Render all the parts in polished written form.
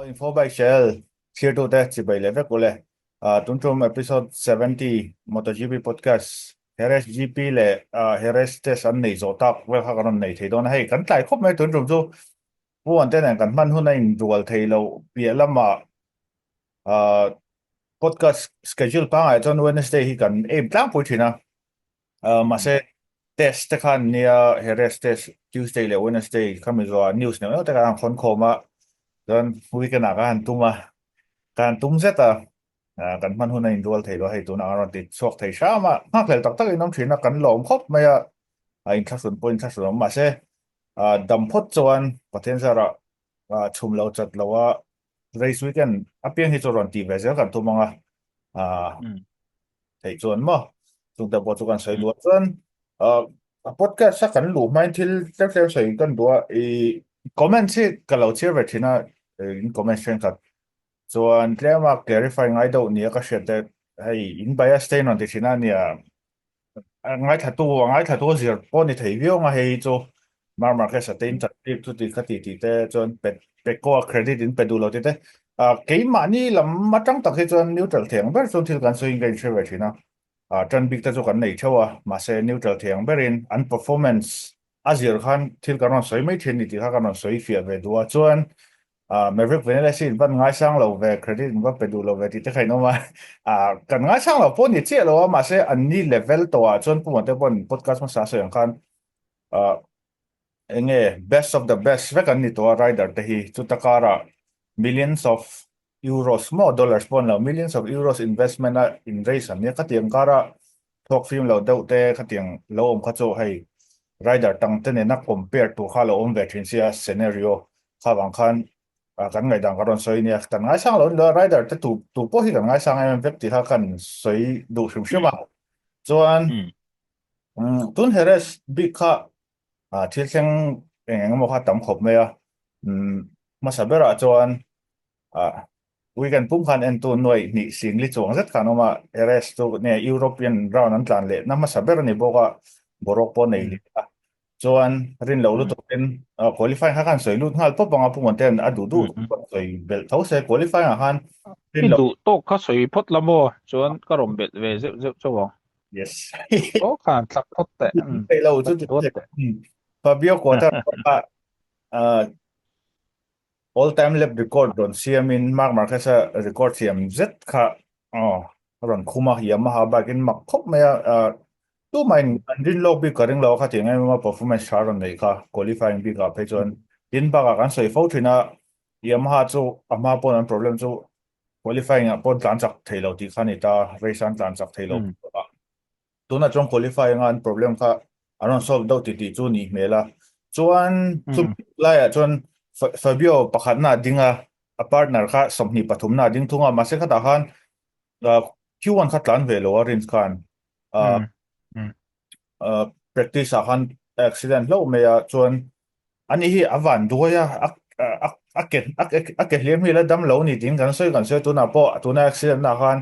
Info by Shell here to test chỉ bảy level của lệ tuần trong episode 70 MotoGP podcast HRSGP lệ HRS test anh này rồi tao với các con này thì đó hay cắn lại khúc mấy tuần trong số vụ anh tên này cắn man hôm nay rồi thì lâu bịa lắm mà podcast schedule pa ngay trong Wednesday hi cắn em tăng phụ chuyện à mà sẽ test kan nia HRS test Tuesday lệ Wednesday kami rồi news này nó tất cả con khom mà dan weekend akan tuma kan tum zeta kan man hunai dual thei lo hei tuna aron ti chok thei sha ma ha khel tak tak inom thina kan lom khop maya in thasun point thasun ma se dam phot chuan pathen zara chum lo chat lawa race weekend apiang hi choron ti ve zel kan tumanga thei chuan mo chung ta bo chu kan sei lu chuan podcast sa kan lu main thil tlem tlem sei kan dua I comment si kalau chia ve thina in comment section khat chuan tlema clarifying ai do nia ka hriate hei in bias stain on tichina nia ngai thatu zir pon ni thei viau nga hei chu market satain chat tip chu ti khati ti te chuan pet ko credit in pedulo ti te ke ma ni lam matang tak he chuan neutral theng ber chuan thil kan so in gain share thina tran big ta chu kan nei thewa ma se neutral theng berin an performance azir khan thil kan soi mai then ni ti kha kan soi fia ve duwa chuan Maverick Vanilla Sin vẫn ngay sang lầu về credit vẫn phải đủ lầu về thì thế này nó mà cần ngay sang lầu phone thì chia lầu mà sẽ anh đi level to chọn phụ một cái bọn podcast mà sáng sớm kan nghe best of the best với cái này to rider thì chúng ta cara millions of euros more dollars pon là millions of euros investment in race này cái tiền cara talk film lầu đâu thế cái tiền lầu ông cái chỗ hay rider tăng tên này compare to khá lầu ông về trên scenario khá bằng khan kan ngai dang karon soi nia tan ngai sang lo rider te tu po hi kan ngai sang em vek ti ha kan soi du shum shuma chuan tun heres bi kha thil thleng eng mo kha tam khop me a ma sabera chuan weekend pum khan en tu noi ni sing li chuang zet khan oma heres tu ne European round an tlan le na ma sabera ni boka borok po nei li chuan rin lo lu to pen qualify ha kan soi lut ngal pop banga pungon ten adu du soi bel thau se qualify a han rin lo Idu to ka soi phot lamo chuan ka rom bet ve zeu zeu chawa yes to khan tlak phot te pe lo chu tlak thot te Fabio Quartar all time lap record don siam in Mark Marquez record siam z kha ron khuma Yamaha bakin mak khop me tu main rin lo bi karing lo kha ting ma performance sharon nei kha qualifying bi ka pe chon tin ba ka kan soi fo thina Yamaha chu ama pon an problem chu qualifying a pon tlan chak thailo ti khani ta race an tlan chak thailo tuna chong qualifying an problem kha aron solve do ti chu ni mela chuan chu lai a chuan Fabio pakhat na dinga a partner kha somni pathum na ding thunga ma se kha ta khan Q1 kha tlan ve lo rin khan practice a han accident lo me a chuan ani hi avan duaya ake hlem hi la dam lo ni tin kan soi tu na po tu na accident na khan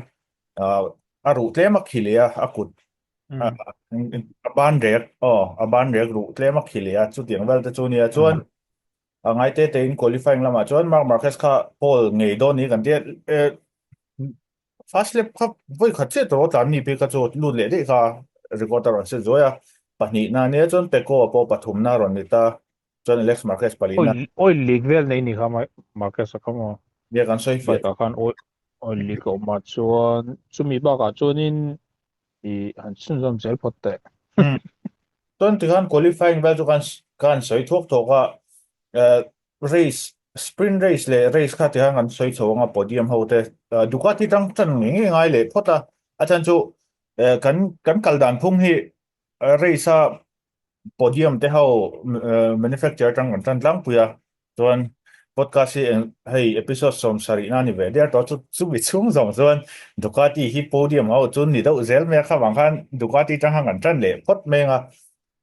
a ru tle mak khilia akut a ban rek ru tle mak khilia chu tiang vel te chu ni a chuan ngai te in qualifying lama chuan Mark Marquez kha pole ngei do ni kan te fast lap kha voi kha che to tan ni pe ka chu lu le de kha recorder on se zoya pani na ne chon pe ko po pathum na ron ni ta chon Alex Marquez palina oi league vel nei ni kha market sa kama dia kan soi fe fa ka khan oi league o ma chuan chumi ba ka chuanin I han sun zom zel phot te ton ti kan qualifying vel chu kan soi thok thoka race sprint race le race kha ti han soi chawanga podium ho te Ducati tang chan ngai le phota achan chu kan kaldan phung hi race podium te ho manufacturer tang kan tlang puya chuan podcast hi hei episode som sari na ni ve der to chu bi chung zong chuan Ducati hi podium ho chun ni do zel me kha wang khan Ducati tang han tan le phot menga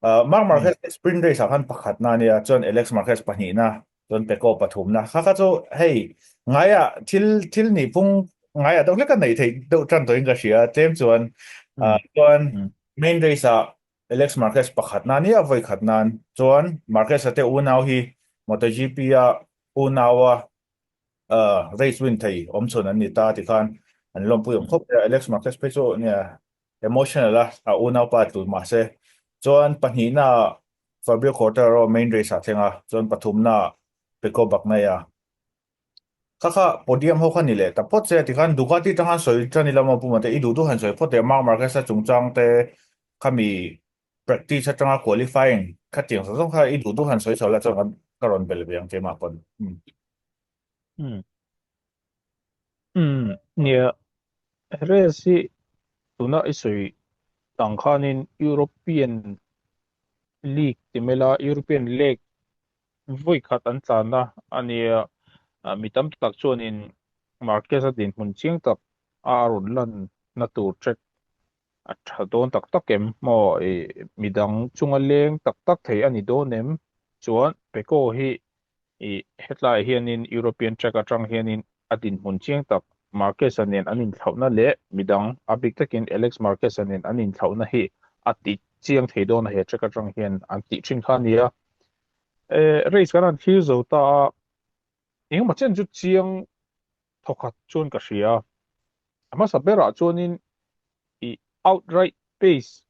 Mark Marquez sprint race han pakhat na nia chuan Alex Marquez pani na chuan peko pathum na kha chu hei ngaya thil ni phung ngaya dong le kan nei thei do tran to inga sia tem chuan main race Alex Marquez pakhat na ni avoi khat nan chuan Marquez ate unaw hi MotoGP unawa race win thei om chun an ni ta ti khan an lom pu yom khop Alex Marquez pe chu nia emotional a unau pa tu ma se chuan panhina Fabio Quartararo main race a thenga chuan pathumna peko bakna ya kaka podium ho khan ni le ta pot se ti khan Ducati tanga soi tani lama pu ma te I du han soi pot te Marc Marquez sa chungchang te khami practice tanga qualifying khatiang so kha I du han soi chola chang karon bel biang ke ma pon ừ nia resi tuna isoi tangkhanin European League timela European League voi khat an tlana ania mitam tak chuanin Marquez a din hun chiang tak arun lan na tur trek a thadon tak tak em mo midang chunga leng tak tak thei ani donem chuan peko hi hetlai hianin European track atang hianin adin hun chiang tak Marquez anen anin thlauna le midang abik takin Alex Marquez anen anin thlauna hi ati chiang thei don he track atang hian anti thin khania race kan an thil zo ta eng ma chen chu chiang thokhat chun ka hria ama sabera chuanin I outright pace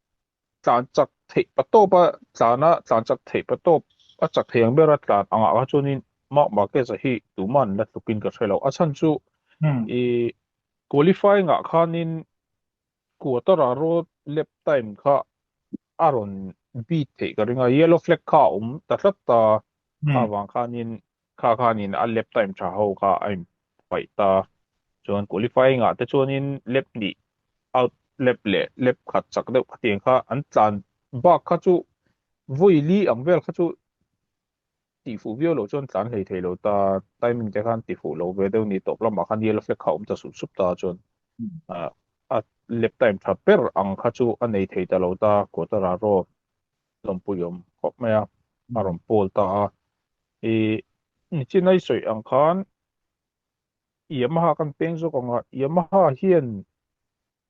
tlan chak thei patopa tlana tlan chak thei patop a chak theiang bera tlan anga ka chuanin Marc Marquez a hi tuman la tukin ka threlo a chan chu hmm I qualifying a khanin quarter road lap time kha aron beat thei ka ringa yellow flag kha tatlat ta kha hmm wang khanin khanin a lap time tha ho kha I'm pai ta chuan qualifying a te chuanin lap ni out lap le lap khat chak deuh khateng kha an tlan bak kha chu voi li ang vel kha chu tỷ phú viu lo chuan tlan hlei thei lo ta timing te khan tỷ phú lo ve deuh ni top lamah khan yellow flag kha ta sup sup ta chuan a a lap time tha per ang kha chu a nei thei ta lo ta quarter ro lompuyom khop maya aron pol ta a e ni chinai soi ang khan Yamaha kan peng zo konga Yamaha hian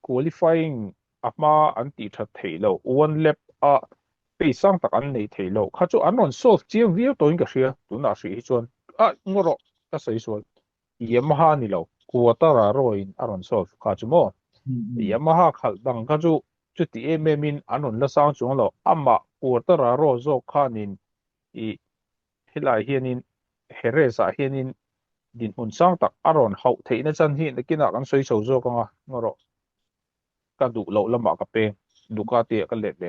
qualifying ama an ti that thei lo one lap a pe sang tak an nei thei lo kha chu an non solve chiang viau toin ka hria tu na hri hi chuan a ngoro ka sei sual Yamaha ni lo quarter a ro in aron solve kha chu mo hmm Yamaha khal dang kha chu ti em em in an non la sang chung lo ama quarter a ro zo khanin I helai hianin Heresa hianin din hun sang tak aron hau thei na chan hi na kina kan soi so zo ka ngoro ka du lo lama ka pe Ducati ka le le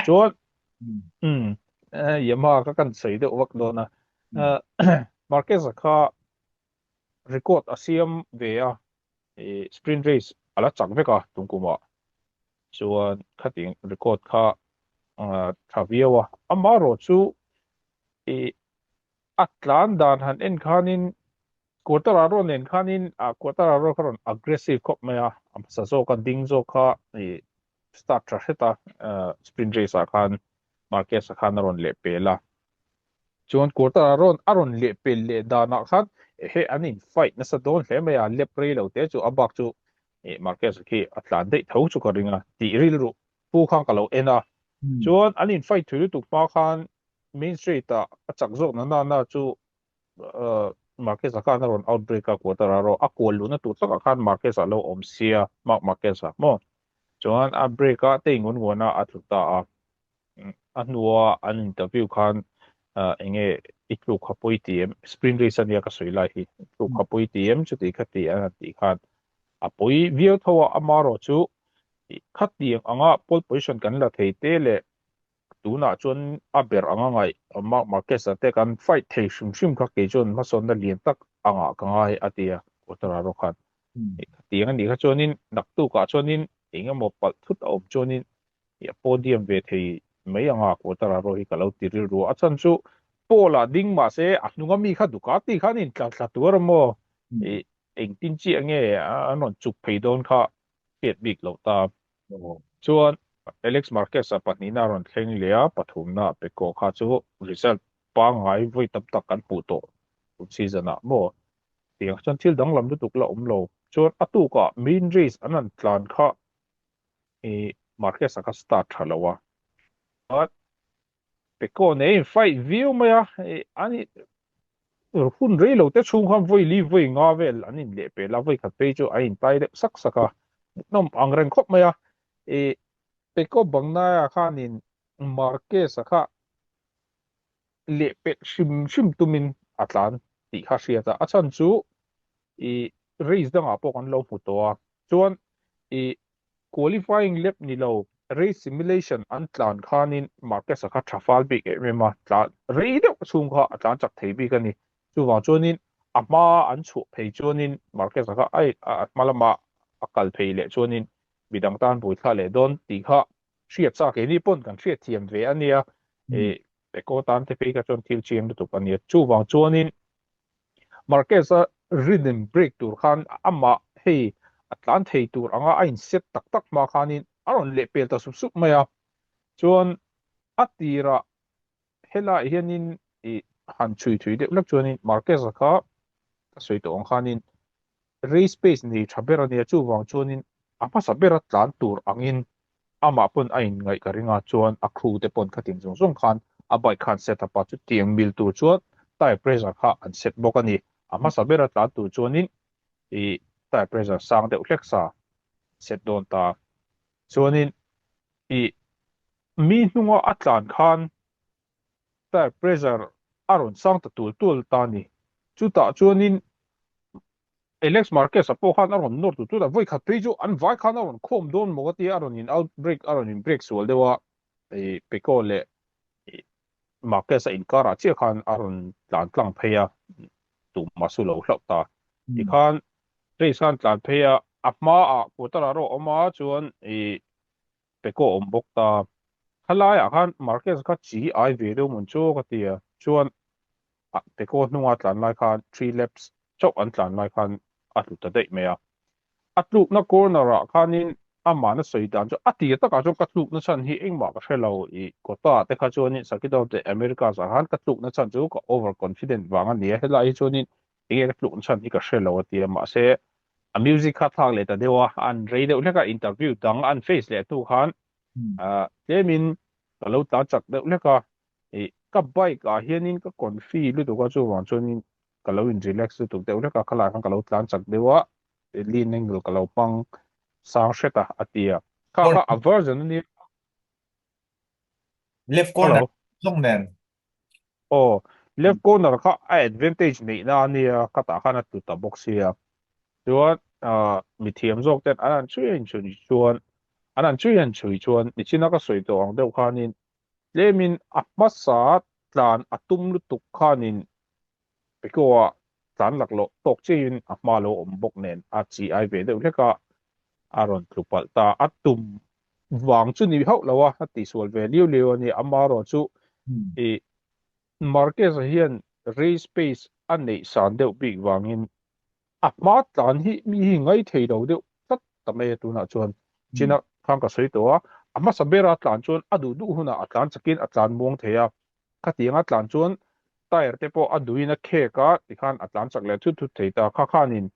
chuan Yamaha ka kan sei de wak do na Marquez kha record asiam ve a sprint race ala chak veka tungkuma chuan khating record kha thaviawa amaro chu atlan dan han en khanin quarter nen khanin a quarter kharon aggressive kop maya am sa zo kan ding zo kha start tra heta sprint race a khan Marquez khan ron le pela chuan quarter aron le pel le dana khan he anin fight na sa don hle maya le pre lo te chu abak chu Marquez ki atlan dei tho chu ka ringa ti ril ru pu khang ka lo ena chuan anin fight thu tu pa khan main street a chak zo na chu Marquez a khan ron outbreak a quarter a kol lu na tu taka khan Marquez a lo om sia Marquez a mo chuan a break a te ngun ngona a thuta a nuwa an interview khan enge itlu khapoi tm sprint race ania ka soila hi itlu khapoi tm chu ti khati an ti khan apoi viau thawa amaro chu khati anga pole position kan la thei te le tuna chuan a ber anga ngai Marquez te kan fight thei shim shim kha ke chuan ma son na lian tak anga ka ngai atia utara ro khan tiang ni kha chuanin naktu ka chuanin inga mo pal thut om chuanin ya podium ve thei mai anga quarter ro hi kalau tiril ru achan chu pola ding ma se anunga mi kha Ducati khanin tla tur mo e eng tin chi ange anon chuk pheidon kha pet big lo ta chuan Alex Marquez a pahnina ron thleng lea pathumna peko kha chu result pa ngai voi tam tak kan pu to season a mo tiang chan thil dang lam lu tuk la lo chuan atu ka main race anan tlan kha Marquez ka start thalawa peko nei fight view maya ani hun rei lo te chung kham voi li voi nga vel anin le pe la voi khat pe chu a in tai de sak saka nom angreng khop maya e pe ko bangna ya khanin market saka le pe shim tumin atlan ti kha ria ta achan chu e race dang apo kan lo pu to chuan e qualifying lap ni lo race simulation an tlan khanin market saka thafal bi ke mema tlan rei de chung kha atlan chak thei bi kani chu wa chuanin ama an chu phei chuanin market saka ai malama akal phei le chuanin bidang tan bui kha le don ti kha hriat sa ke ni pon kan hriat thiam ve ania e peko tan te pe ka chon thil chiam tu pania chu wa chuanin market sa rhythm break tur khan ama hei atlan thei tur anga ain set tak tak ma khanin aron le pel ta sup sup maya chuan atira hela hianin i han chui thui de lak chuanin market zakha soi to ong khanin race space ni thabera ni chu wang chuanin apa sabera tlan tur angin ama pon ain ngai karinga chuan a khu te pon khatin zong zong khan a bike khan set up chu tiang mil tur chuan tai pressure kha an set bokani ama sabera tlan tur chuanin i tai pressure sang de hleksa set don ta chuanin i mi hnunga atlan khan tai pressure aron sang ta tul ta ni chuta chuanin Alex Marquez apo khan aron nor tu da voi khat pe chu an vai khan aron khom don mo ti aron in outbreak aron in break sol dewa e pekole Marquez in kara che khan aron tlan tlang pheya tu masulo hlop ta i khan race khan tlan pheya apma a kotara ro oma chuan e peko ombok ta halai a khan Marquez kha chi ai ve do mun chu ka tia chuan peko hnunga tlan lai khan 3 laps chok an tlan lai khan atlu ta dei mea atluk na corner a khanin ama na soidan chu ati ta ka chu katluk na chan hi engma ka hrelo I kota te kha chuanin sakidaw te America sa han katluk na chan chu ka overconfident wanga ni hela hi chuanin enge katluk na chan hi ka hrelo ati ma se a music kha thak le ta dewa an radio le ka interview dang an face le tu khan temin kalau ta chak de le ka e ka bike a hianin ka confi lu to ka chu wang chuanin kalau in relax tu te le ka khala kan kalau tlan chak dewa lean angle kalau pang sang sheta atia kha a version ni left corner hello long nen oh left corner kha a advantage nei na nia ka ta khana tu ta box ya chuan mi thiam jok ten anan chuan chuan anan chui chuan ni china ka soi to ang deuh khanin lemin a masa tlan atum lu tuk khanin pekowa tlan laklo tok chin a malo om bok nen a chi ai ve deuh leka aron tlupal ta atum wang chu ni hau lawa ati sol ve liu liu ani amaro chu e market hian race space anei san deuh big wangin a ma tlan hi mi hi ngai thei do deuh tat tame tu na chuan china khang ka soi to a ama sabera tlan chuan adu du huna atlan chakin atlan mong theya khatianga tlan chuan tire te po aduina kheka tikhan atlan chakle thu thu theita kha khanin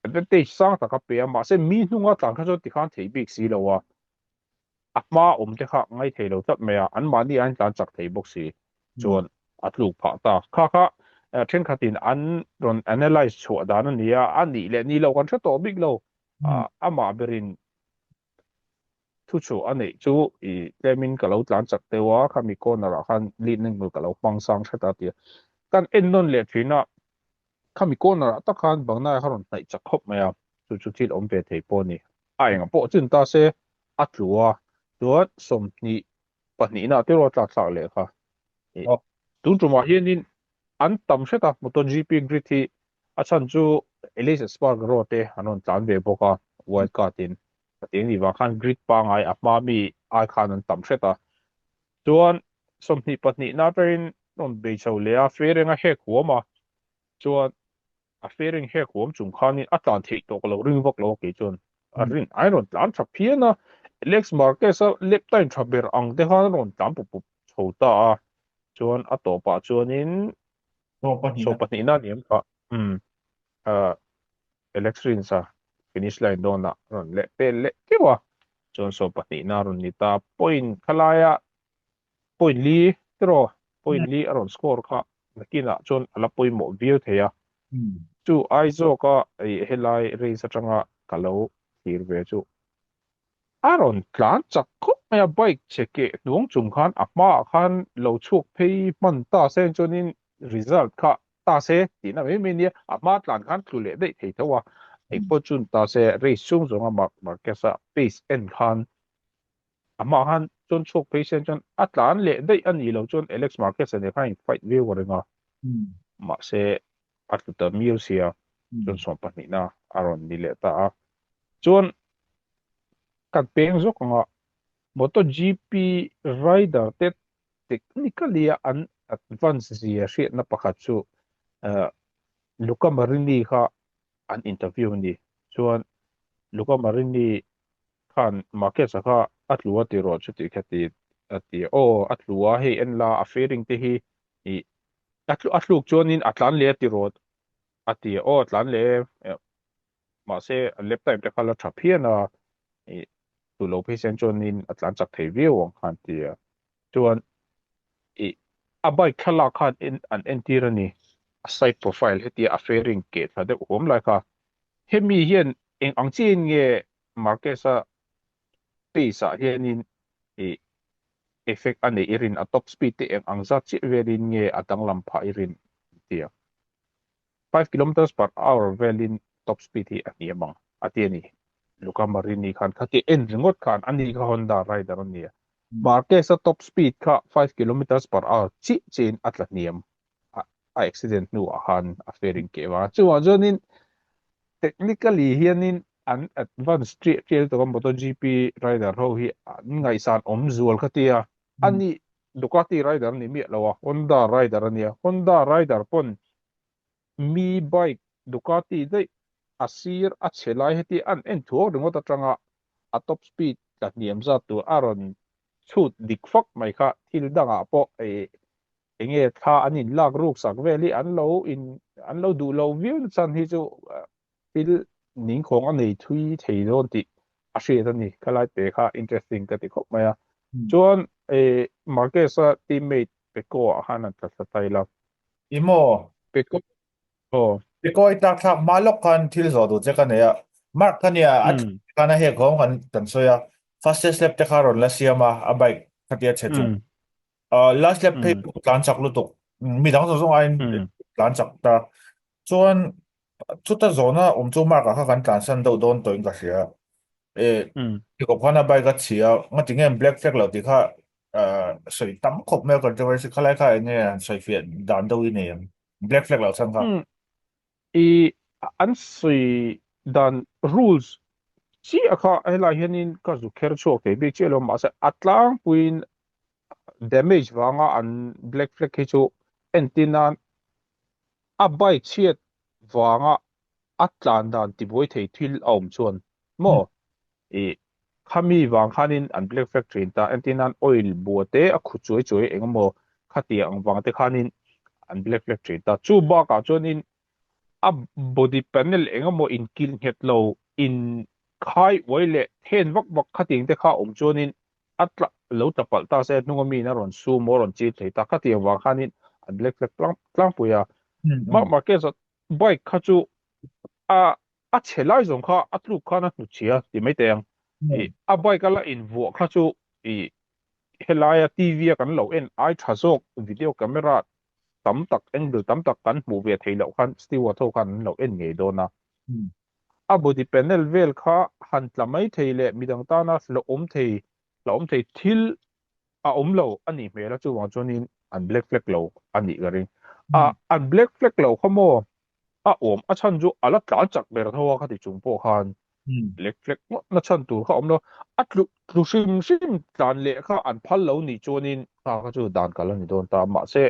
advantage sang ta ka pe ma se mi hnunga tlan kha chu tikhan thei big si lowa akma te kha ngai thei lo tat mea an ma ni an tlan chak thei box si chuan atluk pha ta kha kha then khatin an ron analyze chu dan ania ani le ni lo kan tha to big lo ama berin thu chu ani chu I lemin ka lo tlan chak te wa khami ko na ra khan lin ning ka lo pang sang thata ti kan en non le thina khami ko na ra ta khan bang na haron tai chak khop maya chu chu thil om pe thei po ni ai nga po chin ta se atluwa chuan som ni pahnih na te ro tla tla le kha tun tuma hianin an tam heta MotoGP grid hi a chan chu Elias Spark ro te anon tlan ve boka wild card in pating ni wa khan grid pa ngai a ma mi ai khan an tam heta chuan somni pahnih na terin non be chho le a fairing a hek huama chuan a fairing hek huam chung khanin a tlan thei to lo ring vok lo ke chuan a ring ai ron tlan tha phiana Alex Marquez a lep time thaber ang te khan ron tlam pu pu chhota a chuan a to pa chuanin so pahnih na niam kha Alex Rins a finish line dona ron le pe le kiwa chuan so pahnih na ron ni ta point khalaya point li tro point li aron score kha nakina chon alapoi mo view theya Hmm. chu aizo ka helai reisa changa kalau hirve chu aron tlan chak ko maya bike cheke nuang chung khan akma khan lo chuk phei man ta sen chonin result kha ta se ti na me ni akma tlan khan tlule dei thei thawa ei po chun ta se race chung zonga markesa pace en khan ama khan chon chuk phei sen chon atlan le dei ani lo chon alex marquez ne khan fight view warenga Hmm. ma se atuta musia chon Hmm. som pani na aron ni le ta chon kan peng zo nga MotoGP rider te technically an advance zia hriat na pakhat chu uh, Luca Marini kha an interview ni chuan Luca Marini khan market kha atlua ti ro chu ti khati ati o atlua he en la afering te hi i atluk chuanin atlan le ti ro ati o atlan le ma se lep time te khala thaphiana i tu lo pe sen chuanin atlan chak thei view ang khan ti chuan i abai khala khan in an entirani a site profile heti a fairing ke thade om lai kha hemi hian eng angchin nge market sa pesa hianin i effect ane irin a top speed te eng angza chi velin nge atang lam pha irin tia 5 kilometers per hour velin top speed hi ani amang atiani Luca Marini khan khati en ringot khan ani ka Honda rider ania market sa top speed kha 5 kilometers per hour chi chin atla niam a accident nu a han a fairing ke wa chuwa jonin technically hianin an advanced street trail to MotoGP rider ho hi an ngai san om zual khatia ani Ducati rider ni mi lawa Honda rider ania Honda rider pon mi bike Ducati dei asir a chelai heti an en thuak ringot atanga a top speed ka niam za tu aron chut dik fak mai kha thil danga po enge tha anin lak ruk sak veli an lo du lo view chan hi chu til ning khong an nei thui thei don ti a hriat ani khalai te kha interesting ka ti khop maya chuan market sa teammate peko a han an tla tai la Imo peko oh Because tak tak malok kan thil zo du che kan ya mark kan ya at mm kan he gom kan so ya fastest lap te karon la siama a bike khatia che chung mm last lap pe mm plan chak lu tuk mi dang zo zong ai mm plan chak ta chuan chu ta zona chu mark ka kan plan san do don to in ka sia e mm ki ko khana bike ka chia nga ting black flag lo ti kha soi tam khop me controversy khalai kha ne soi fiat dan do ni black flag lo sang kha mm i an sui dan rules chi akha ela hianin ka zu kher chok te bi chelo ma sa atlang puin damage wanga an black flag hi chu entina a bike chiat wanga atlan dan ti boi thei thil aum chuan mo e khami wang khanin an black flag train ta entina oil buate a khu chuai chuai engmo khati ang wang te khanin an black flag train ta chu ba ka chuanin a body panel engemaw in kil het lo in khai oile then vak vak khating te kha om chuanin atla lo tapal ta se nungomi na ron su mo ron chi thei ta khati wa khanin an black flag tlang puya ma market sa bike kha chu a a chelai zong kha atlu kha na nu chia ti mai teng e a bike ala in vu kha chu e helaya tv kan lo en ai thazok video camera tam tak angle tam tak kan hmu ve thei lo khan steward ho kan lo en ngei dona a body panel vel kha han tlamai thei le midang ta na lo om thei thil a om lo ani hmela chu wang chuanin an black flag lo ani garing a an black flag lo khamo a om a chan chu ala tla chak ber thawa kha ti chung po khan black flag na chan tur kha om lo a tlu sim tlan le kha an phal lo ni chuanin kha chu dan kala ni don ta ma se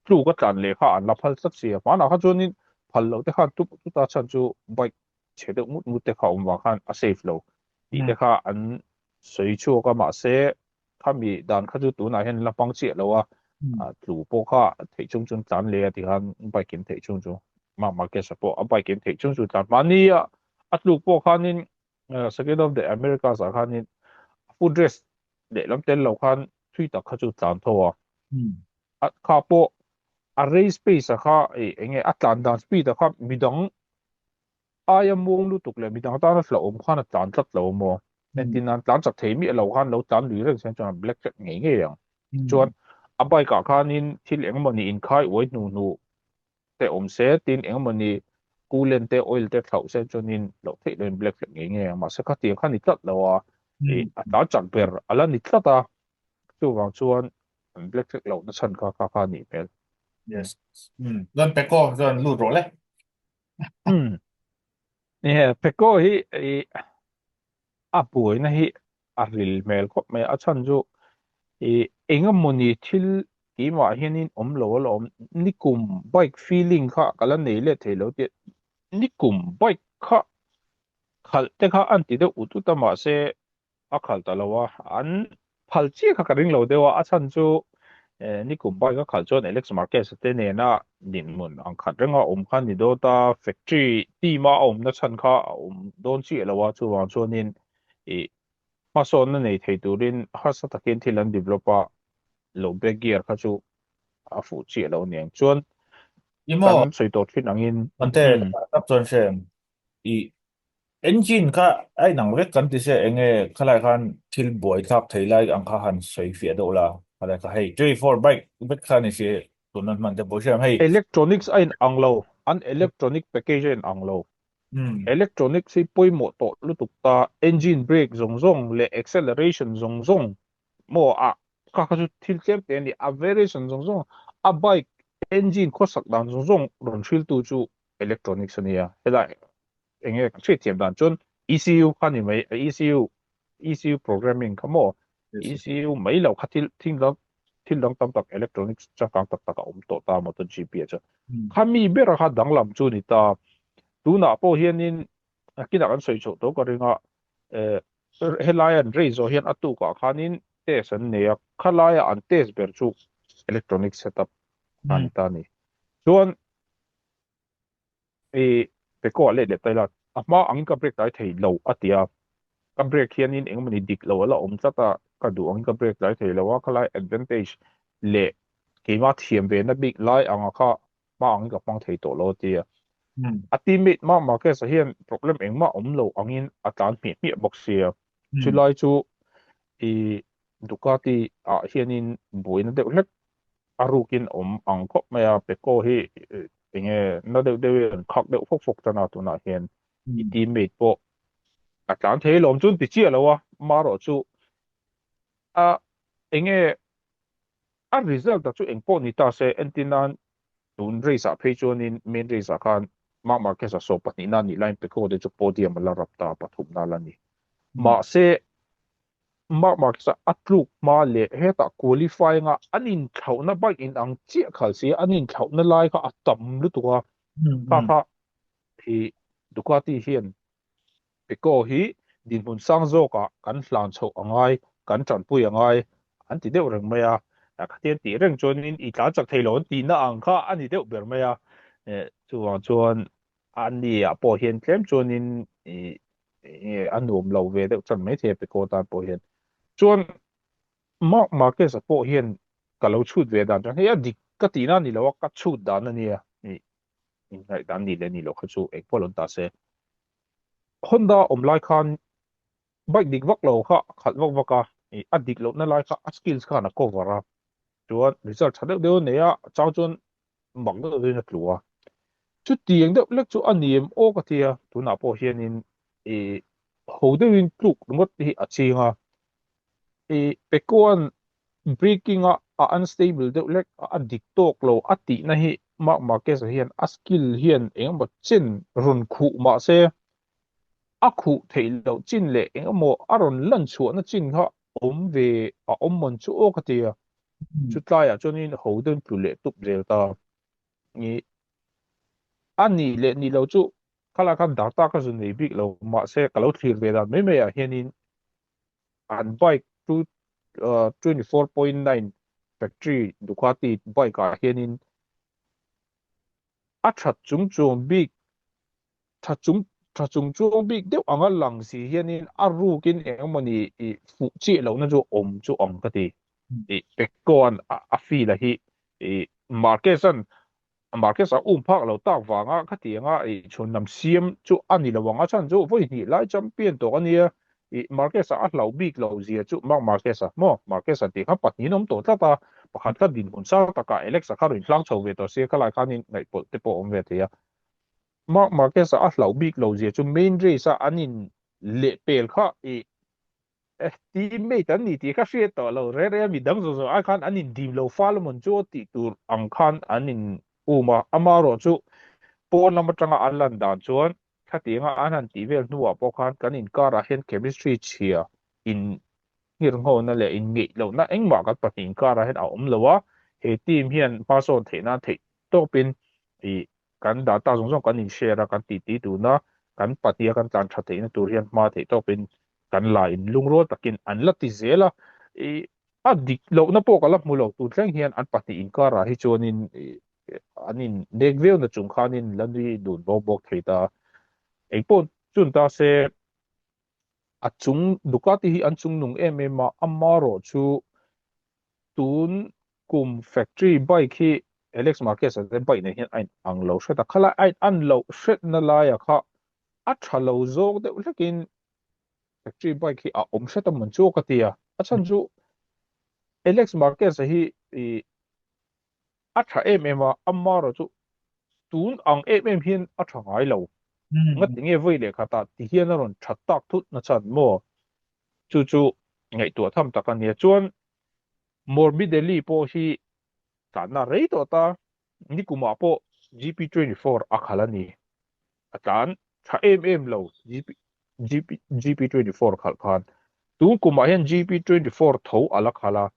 tlu ka tlan le kha an la phal sak sia ma na kha chuanin phal lo te kha tu ta chan chu bike che de mut mut te kha om wa khan a safe lo ti te kha an soi chu ka ma se kha mi dan kha chu tu na hen la pang che lo a tlu po kha thei chung chung tlan le ti khan bike in thei chung chu ma ke sa po a bike in thei chung chu tlan ma ni a tlu po khanin second of the Americas a khanin food dress để lam tel lo khan thui tak kha chu tlan thawa at kha po race space kha enge atlan dan speed kha midang aya mong lu tuk le midang ta na flo om khan atlan tlat lo mo nen an tlan chak thei mi lo khan lo tan lui reng sen chon black check nge nge yang chuan abai ka khanin thil engmani in khai oi nu te om se tin engmani coolant te oil te thau sen chonin lo thei len black check nge nge ma se kha ti khan ni tlat lo a ata chak ber ala ni tlata chu wang chuan black check lo na chan kha ni mel yes don peko don lu ro le nè peko hi apuai na hi aril mel ko me a chan chu enga moni thil ki ma hianin om nikum bike feeling kha kala nei le thelo te nikum bike kha khal te kha an ti de utu ta ma se a khal ta lawa an phal chi kha ka ring lo dewa a chan chu nikum bike kha khal chon alex market te ne na nin mun ang khat renga khan ni do ta factory ti ma na chan kha don chi lawa chu wang chonin ma so na nei thei turin har sa takin thil an developer lo be gear kha chu a fu chi lo niang chuan imo kan soi to thin angin ante tap chon shem i engine ka ai nang vek kan ti se enge khalai khan thil boy thak theilai ang kha han soi fi do la khalai kha hey 3 4 bike vek khan ni se tunan man te bo shem hey electronics ain anglo an electronic package in anglo electronic si poi mo to lu tuk ta engine brake zong le acceleration zong mo a ka kha chu thil tlem te ni a variation zong a bike engine ko sak dan zong ron thil tu chu electronics ania hela enge che tiam dan chun ECU khani mai ECU programming kamo ECU mai lo khatil thil dang tam tak electronics cha kang tak tak om to ta mo to GPS khami bera kha danglam chu ni ta tu na po hianin kina kan soi chu to ko ringa helaian reizo hian atu ka khanin test an ne khalaya an test ber chu electronic setup kan ta ni chuan pe ko le taila ama ang ka break tai thei lo atia ka break hianin engmani dik lo la om chata ka du ang ka break tai thei lo wa khalai advantage le keima thiam ve na big lai anga kha ma ang ka pang thei to lo tia atimit ma ke sa hian problem engma lo angin atan mi boxia chulai chu i Ducati a hianin buina de lek arukin ang ko maya pe ko hi enge na de khak de phok tana tu na hian i teammate po atan thei lom chun ti chi lo wa maro chu a enge a result da chu engpo ni ta se entinan tun race a phe chuanin main race a khan ma ke sa so patni na ni line pe ko de chu podium la rap ta pathum na la ni ma se ma sa atluk ma le heta qualifying a anin thauna bike in ang chi khal si anin thauna lai kha atam lu tuwa kha hi Ducati hian peko hi din hun sang zo ka kan hlan chho angai kan chan pui angai an ti deuh reng maya ka tian ti reng chonin i tla chak theilon ti na ang kha ani deuh ber maya chuwang chuan an ni a po hian tlem chonin an nuam lo ve deuh chan mai the peko tan po hian chuan market sa po hian ka lo chut ve dan chan he dik ka ti na ni lo ka chut dan ani a in ngai dan ni le ni lo kha chu ek polon ta se Honda lai khan bike dik vak lo kha khat vak vaka a dik lo na lai kha skills kha na cover a chuan result thadeu deu ne a chaw chun bang de na tlua chu tieng deuh lek chu aniem o ka tia tuna po hianin ho deuhin tluk ngot hi a chinga pekuan breaking a unstable deuh lek a dik tok lo a ti na hi ma ke sa hian a skill hian engemaw chen run khu ma se a khu thei lo chin le engemaw a ron lan chuan na chin kha om ve a om mon chu o ka tia chu tlai a chuanin ho deuhin tlu le tup zel ta ni ani le ni lo chu khala kan data ka zun nei big lo ma se ka lo thlir ve dan mai mai a hianin an bike 24.9 factory Ducati bike a hianin a that chung big deuh anga lang si hianin a rukin engmani fu chi lo na chu om chu ong ka ti pekon a fi la hi market san market sa phak lo tak wanga khatianga I chun nam siam chu ani lo wanga chan chu voi ni lai champion to ania I market sa a lo big lo zia chu market sa mo market sa ti kha patni nom to ta pakhat ka din hun sa ta ka alexa kha rin hlang chho ve to se khala khanin ngai po te po om ve te ya market sa a lo big lo zia chu main race sa anin le pel kha teammate an ni ti kha hriat tawh lo re mi dang zo a khan an in dim lo fal mon chu ti tur ang khan an in uma amaro chu pon lam atanga an lan dan chuan khatinga an han ti vel nuwa po khan kan in kara hen chemistry chia in ngir ngo na le in ngi lo na eng ma ka patin kara hen a om lowa he team hian pason theina the to pin I kan data zong zong kan in share kan ti tu na kan patia kan tlan tha theina tur hian ma the to pin kan la in lungro takin an la ti zela a dik lo na po kala mulo tu thleng hian an pati in kara hi chonin anin nekveu na chung khanin landri dun bok theita eipon chun ta se a chung Ducati hi an chung nung ma amaro chu tun kum factory bike hi Alex Marquez an bike ne hian ang lo hret a khala an lo hret na la ya kha a thalo zog de lekin factory bike hi a om hret a man chu ka tia a chan chu Alex Marquez hi a tha ma amaro chu tun ang hian a tha ngai lo ngat nge voi le khata ti hian ron thattak thut na chan mo chu ngai tu tham takan ya chuan Morbidelli po hi na rei to ta ni kuma po GP24 akhalani atan tha lo GP24 khal khan tu kuma hian GP24 tho ala khala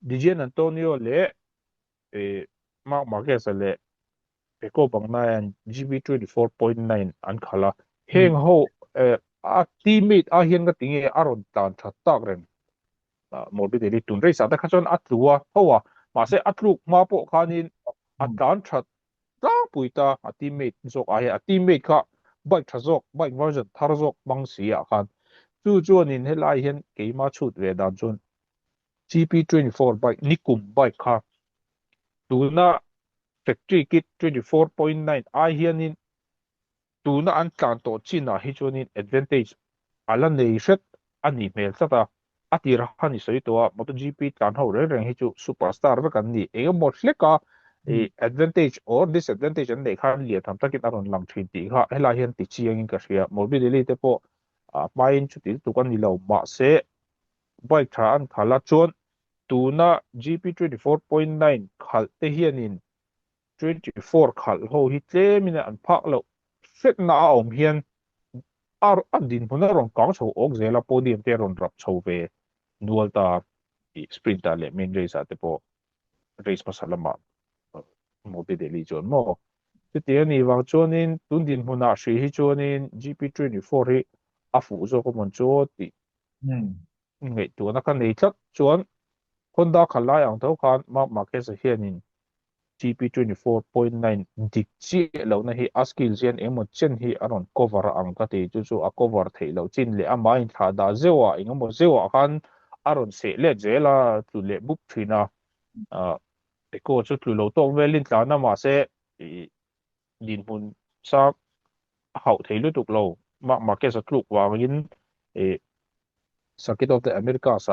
Dijen Antonio le Mark Marquez le Peko Bangnayan GB24.9 an khala heng ho a teammate a hian ka tinge aron tan thattak ren Morbidelli tun race ata khachon atlua howa ma se atluk ma po khanin atan that ta puita a teammate zok a teammate kha bike thazok bike version tharzok bang si a khan chu nin helai hian keima chut ve dan chun GP24 bike nikum bike kha tuna factory kit 24.9 a hianin tuna an tlan to china hi chuanin advantage ala nei hret ani mel chata atir hani soi to MotoGP tlan ho reng hi chu superstar ve kan ni emo hleka advantage or disadvantage an nei khan lia tham takin aron lang thin ti kha hela hian ti chiangin ka hria Morbidelli te po main chu ti tu kan ni lo ma se bike tha an khala chuan tuna GP24.9 khal te hianin 24 khal ho hi tlemina an phak lo set na om hian din huna rong kang chho ok zela podium te ron rap chho ve nualta sprinter le main race ate po race pasalama Morbidelli chon mo te ni wang chonin tun din huna hri hi chonin GP24 hi afu zo ko mon cho ti ngai tu na kan nei thlat chuan Honda khalai ang tho khan Mark Marquez hianin GP24.9 dik chi lo na hi askil zian emo chen hi aron cover ang ka ti chu a cover thei lo chin le ama in tha da zewa ingamo zewa khan aron se le zela tu le bup thina eko chu tu lo to velin tla na ma se din hun sa hau thei lu tuk lo Marquez a tluk wangin Circuit of the Americas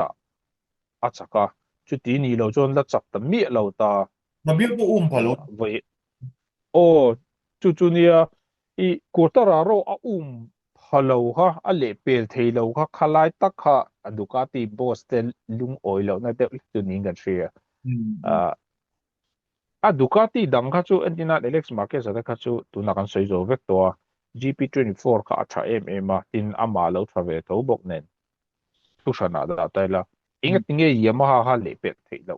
achaka chu ti ni lo chon la chak ta mi lo ta Nabil po phalo vậy ô chu nia quarter ro a hello ha a le pel thei lo kha khalai tak kha Ducati boss tel lung oil na te chu ning kan ria a Ducati dang kha chu antina Alex Marquez da kha chu tu na kan soi zo vek to GP24 kha tha ma tin ama lo thave to bok nen tu sana da ta la ingat tinge Yamaha ha le pel thei lo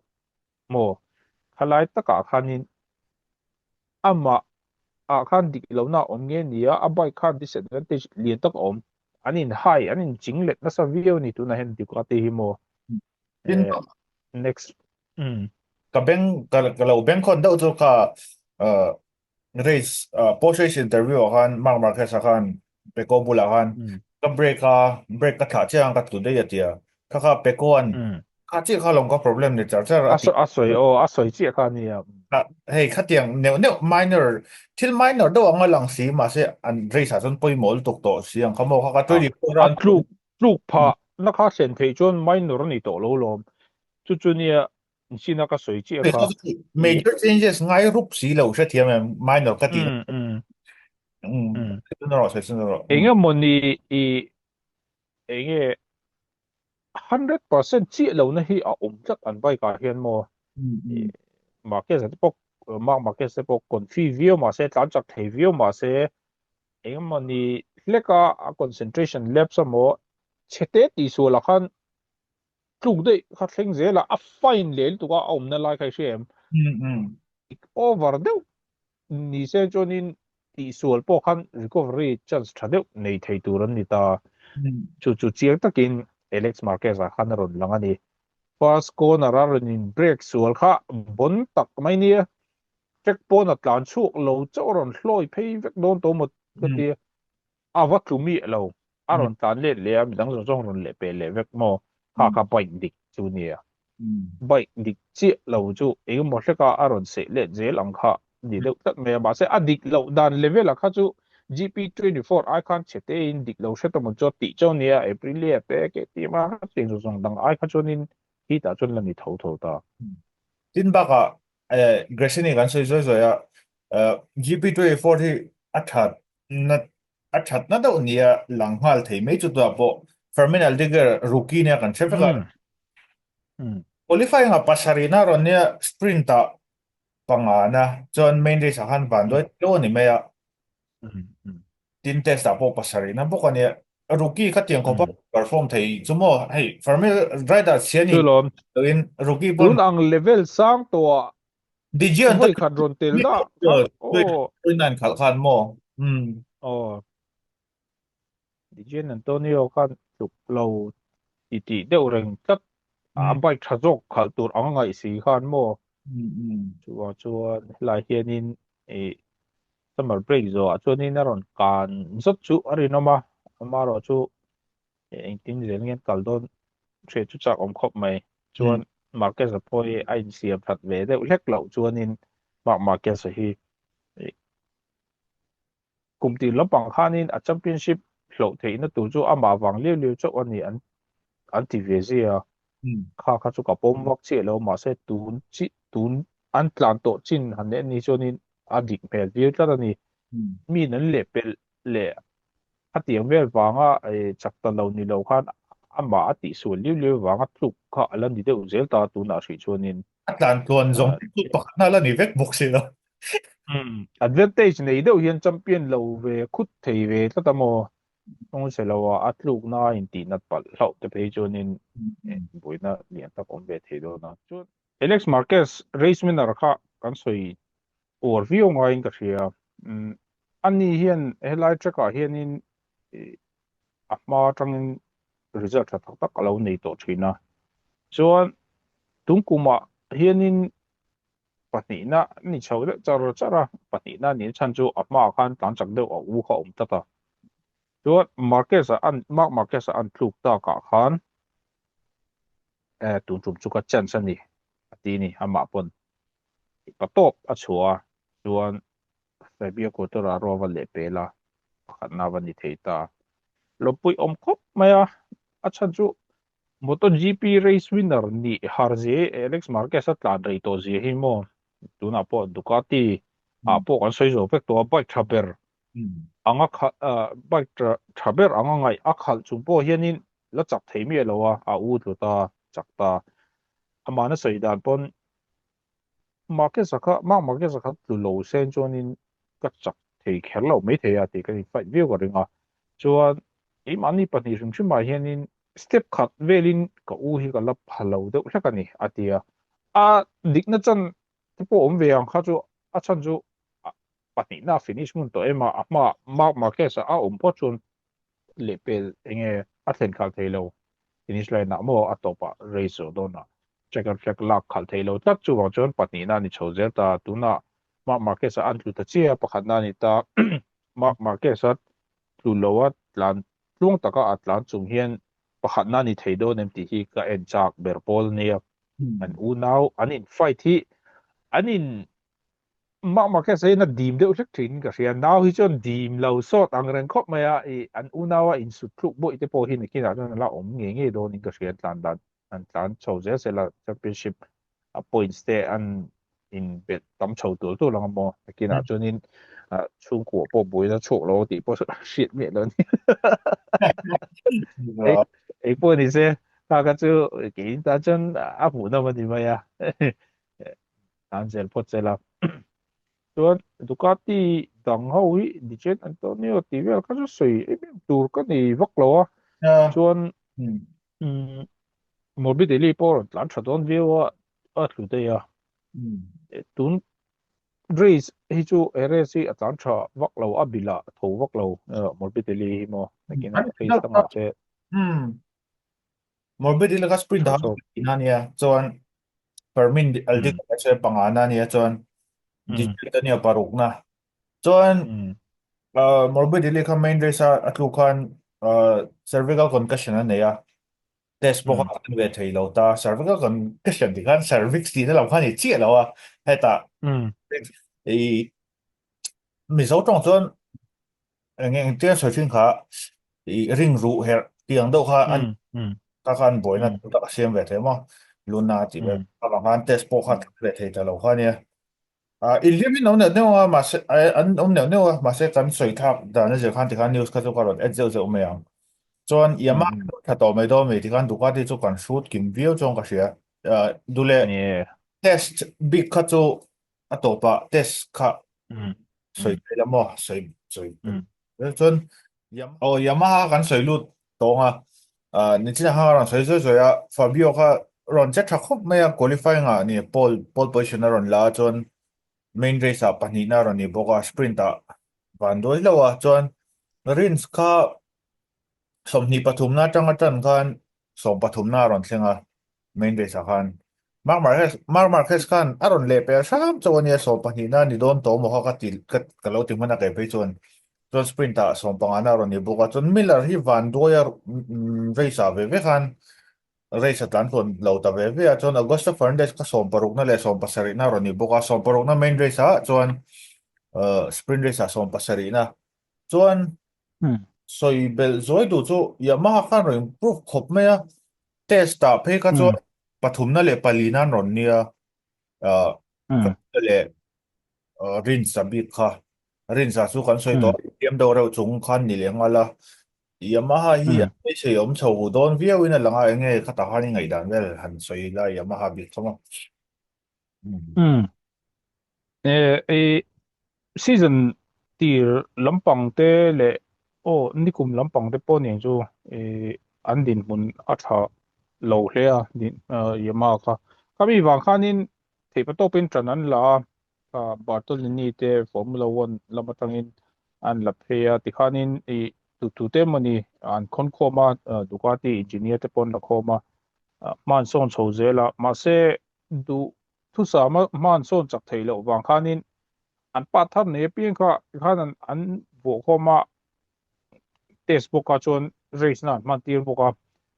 mo khalai taka khanin ama khan dik lo na om nge nia a bike khan disadvantage lian tak om anin hai anin chinglet na sa video ni tu na hen Ducati hi mo in next ka lo beng kon da uzo ka race post race interview khan Mark Marquez khan Peko bula khan ka break ka tha chang ka tu de ya tia ka Peko an ka chi kha long ka problem ni char char ati asoi chi kha ni hey khatiang ne minor thil minor do anga lang si ma se an race ason poi mol tok to siang khamo kha ka 24 ran tluk pha na kha sen thei chon minor ni to lo lom chu nia sina ka soi chi kha i major changes ngai rup si lo sha thiam minor ka ti um um um no ro se no ro enga moni i enge 100% chi lo na hi a chat an bai ka hian mo market sa pok market sa pok kon fi view ma se tlan chak thei view ma se enga moni leka a concentration lab sa mo chete ti su la khan tluk dei kha thleng zela a fine lel tu ka om na lai khai shem over deuh ni se chonin ti sual po khan recovery chance thadeuh nei thei tur an ni ta chu chiang takin alex marquez a khan ron lang ani first corner a in break sual kha bon tak mai ni checkpoint at lan chuk lo choron hloi phei vek don to mot ka ti awa tlumi lo aron tan le le am dang zong ron le pe le vek mo kha kha pai dik chu ni bai dik chi lo chu e mo hleka aron se le zel ang kha ni deuh tak me ba se adik lo dan level a kha chu GP24 I can't chete in dik lo she to mo cho ti cho nia april le pe ke ti ma ting zong dang ai kha chonin hi ta chon la ni tho tho ta tin baka gresini kan soi soi soi ya GP24 thi athat na athat na da unia langhal thei me chu da po Fermin Aldiger rookie ne kan chefka qualifying a pasarina ron ne sprinta pangana chon main race han ban do to ni me ya tin test a po pasarina bo kan rookie khatiang ko perform thei chumo hey Fermin rider siani chu lom in rookie bon tun ang level sang to Dijian ta voi khan ron tel da kha o tôi nan khal khan mo o di jen Antonio khan tuk lo ti deuh reng tat a bai tha jok khal tur ang ngai si khan mo chuan lai hianin e summer break zo a chuanin a ron kan zot chu ari noma ama ro chu eng tin zel ngen kal don che chu chak om khop mai chuan market sa poi a in siam that ve deuh hlek lo chuanin market sa hi kum ti lampang khanin a championship hlo theina tu chu ama wang liu liu chau ani an ti ve zia kha kha chu ka pom wak che lo ma se tun an tlan to chin han ne ni chonin a dik mel viu tla ani mi nan le pel le a tiang vel wanga e chak ta lo ni lo khan ama a ti su liu liu wanga tluk kha alan di deuh zel ta tu na hri chuanin atlan tuan zong pakhat na la ni vek bok si lo advantage nei deuh hian champion lo ve khut thei ve tla ta mo ong se lo a tluk na in ti nat pal hlo te pe chuanin boina lian tak om ve thei do na chu Alex Marquez race winner kha kan soi overview nga in ka hria ani hian helai track a hian in a ma tangin result tha tak tak alo nei to thina chuan tungkuma hian in pahnih na ni chho de chara pahnih na ni chan chu a ma khan tlan chak deuh a u kha om tata chuan Marquez a an tluk ta ka khan tun chum chu ka chance ani ati ni ama pon ka top a chua chuan Fabio Quartararo va le pela pakhat na va ni theita lopui om khop maya a chan chu MotoGP race winner ni harje Alex Marquez a tlan rei to zi hi mo tuna po Ducati a po kan soi zo pek to bike thaber anga bike thaber anga ngai a khal chu po hianin la chak thei mi lo a u tu ta chak ta amana soi dan pon Marquez kha tu lo sen chonin ka chak thei khel lo mai thei a ti ka fight view ka ringa chuan i mani pani rim chima hianin step khat velin ka u hi ka la phalo deuh hlekani atia a dikna chan po om ve ang kha chu a chan chu pani na finish mun to ema ama Marquez a om po chun lepel enge a thlen khal thei lo finish line na mo atopa race o dona checker flag lak khal thei lo tak chu wang chon pani na ni chho zel ta tuna Marquez a an tlu ta chia pakhat na ni ta Marquez a tlu lo a tlan tlung taka a tlan chung hian pakhat na ni thei do nem ti hi ka en chak berpol nia an u nau an in fight hi an in market say na dim deuh hlek thin ka hrian nau hi chuan dim lo sawt ang reng khawp mai a i an unawa in sut thluk boi te pawh hi ni kinah chuan la awm nge nge dawn in ka hrian tlan dan an tlan chho zel sela championship a points te an in bet tam chho tur tu lang mo kinah chuan in chung ko pawh boi na chawh lo ti pawh shit me lo ni ei ei pawh ni se ta ka chu ke ta chuan a pu na ma ni mai a tan zel phot zela chuan Ducati dang ho hi Dijen Antonio ti vel kha chu sui tur ka ni vak lo a Yeah. chuan Hmm. Morbidelli pawh tlan tha dawn viau a thlu te a Hmm. tun race hi chu race hi a tlan tha vak lo a bila tho vak lo Morbidelli hi mo nakina race tanga che Hmm. Morbid ila ka sprint tho ha so ina niya chuan permin aldik mm che pangana niya chuan mm digital niya paruk na chuan mm morbid ila ka main race a atlukan cervical concussion na niya test po mm ka ve thei lo ta cervical concussion di kan cervix di na lam khan ni chi lo a heta mm i mi zo tong chuan ngeng te so chin kha i ring ru her tiang do kha an mm mm ka khan boina mm ta siam ve the ma luna ti ve mm ka khan test po kha ve thei ta lo kha ni ilimi no ne no ma se an om ne no ma se kan soi thak da na je khan ti khan news ka zo ka ron et zo zo me yang chuan yama mm tha to me do me ti khan du ka ti chu kan shoot kim view chong ka sia dule yeah test big ka chu atopa test kha mm soi mm la mo soi mm chuan Yamaha kan soi lut tonga ni chi ha ran soi soi soi Fabio kha ron che tha khop me qualifying ni pole position ron la chuan main race pani na ron ni boka sprint van doi lo chuan rins kha somni pathum na tanga tan khan som pathum na ron thlenga main race khan Mark Marquez khan aron le pe sam chuan ya som pani na ni don to mo ka til ka lo ti mana ke pe chuan sprint som pangana ron ni boka chuan Miller hi van doi race ve khan race atlan kon lo ta ve chuan Augusto Fernandez ka som paruk na le som pasari na ron ni boka som paruk na main race chuan sprint race som pasari na chuan mm soi bel zoi du chu Yamaha khan ro improve khop me test phe ka chu mm pathum na le palina ron nia uh mm le rin sabi kha rin sa chu kan soi to mm tiam do ro chung khan ni le ngala Yamaha hi mm ai se om chho don viau in langa enge khata hani ngai dan vel han soi la Yamaha bi thoma mm e season tir lampang te le o nikum lampang te pawh ning chu an din hmun a tha lo hle a din yama kha kami wang khanin theipa topin tran an la Bartolini te Formula 1 lamatangin an la phea ti khanin tu tu te mani an khon khoma Ducati engineer te pon la khoma man son chho zela ma se du thu sa ma man son chak thei lo wang khanin an pa thar ne pian kha khan an bo khoma test book ka chon race na man tir boka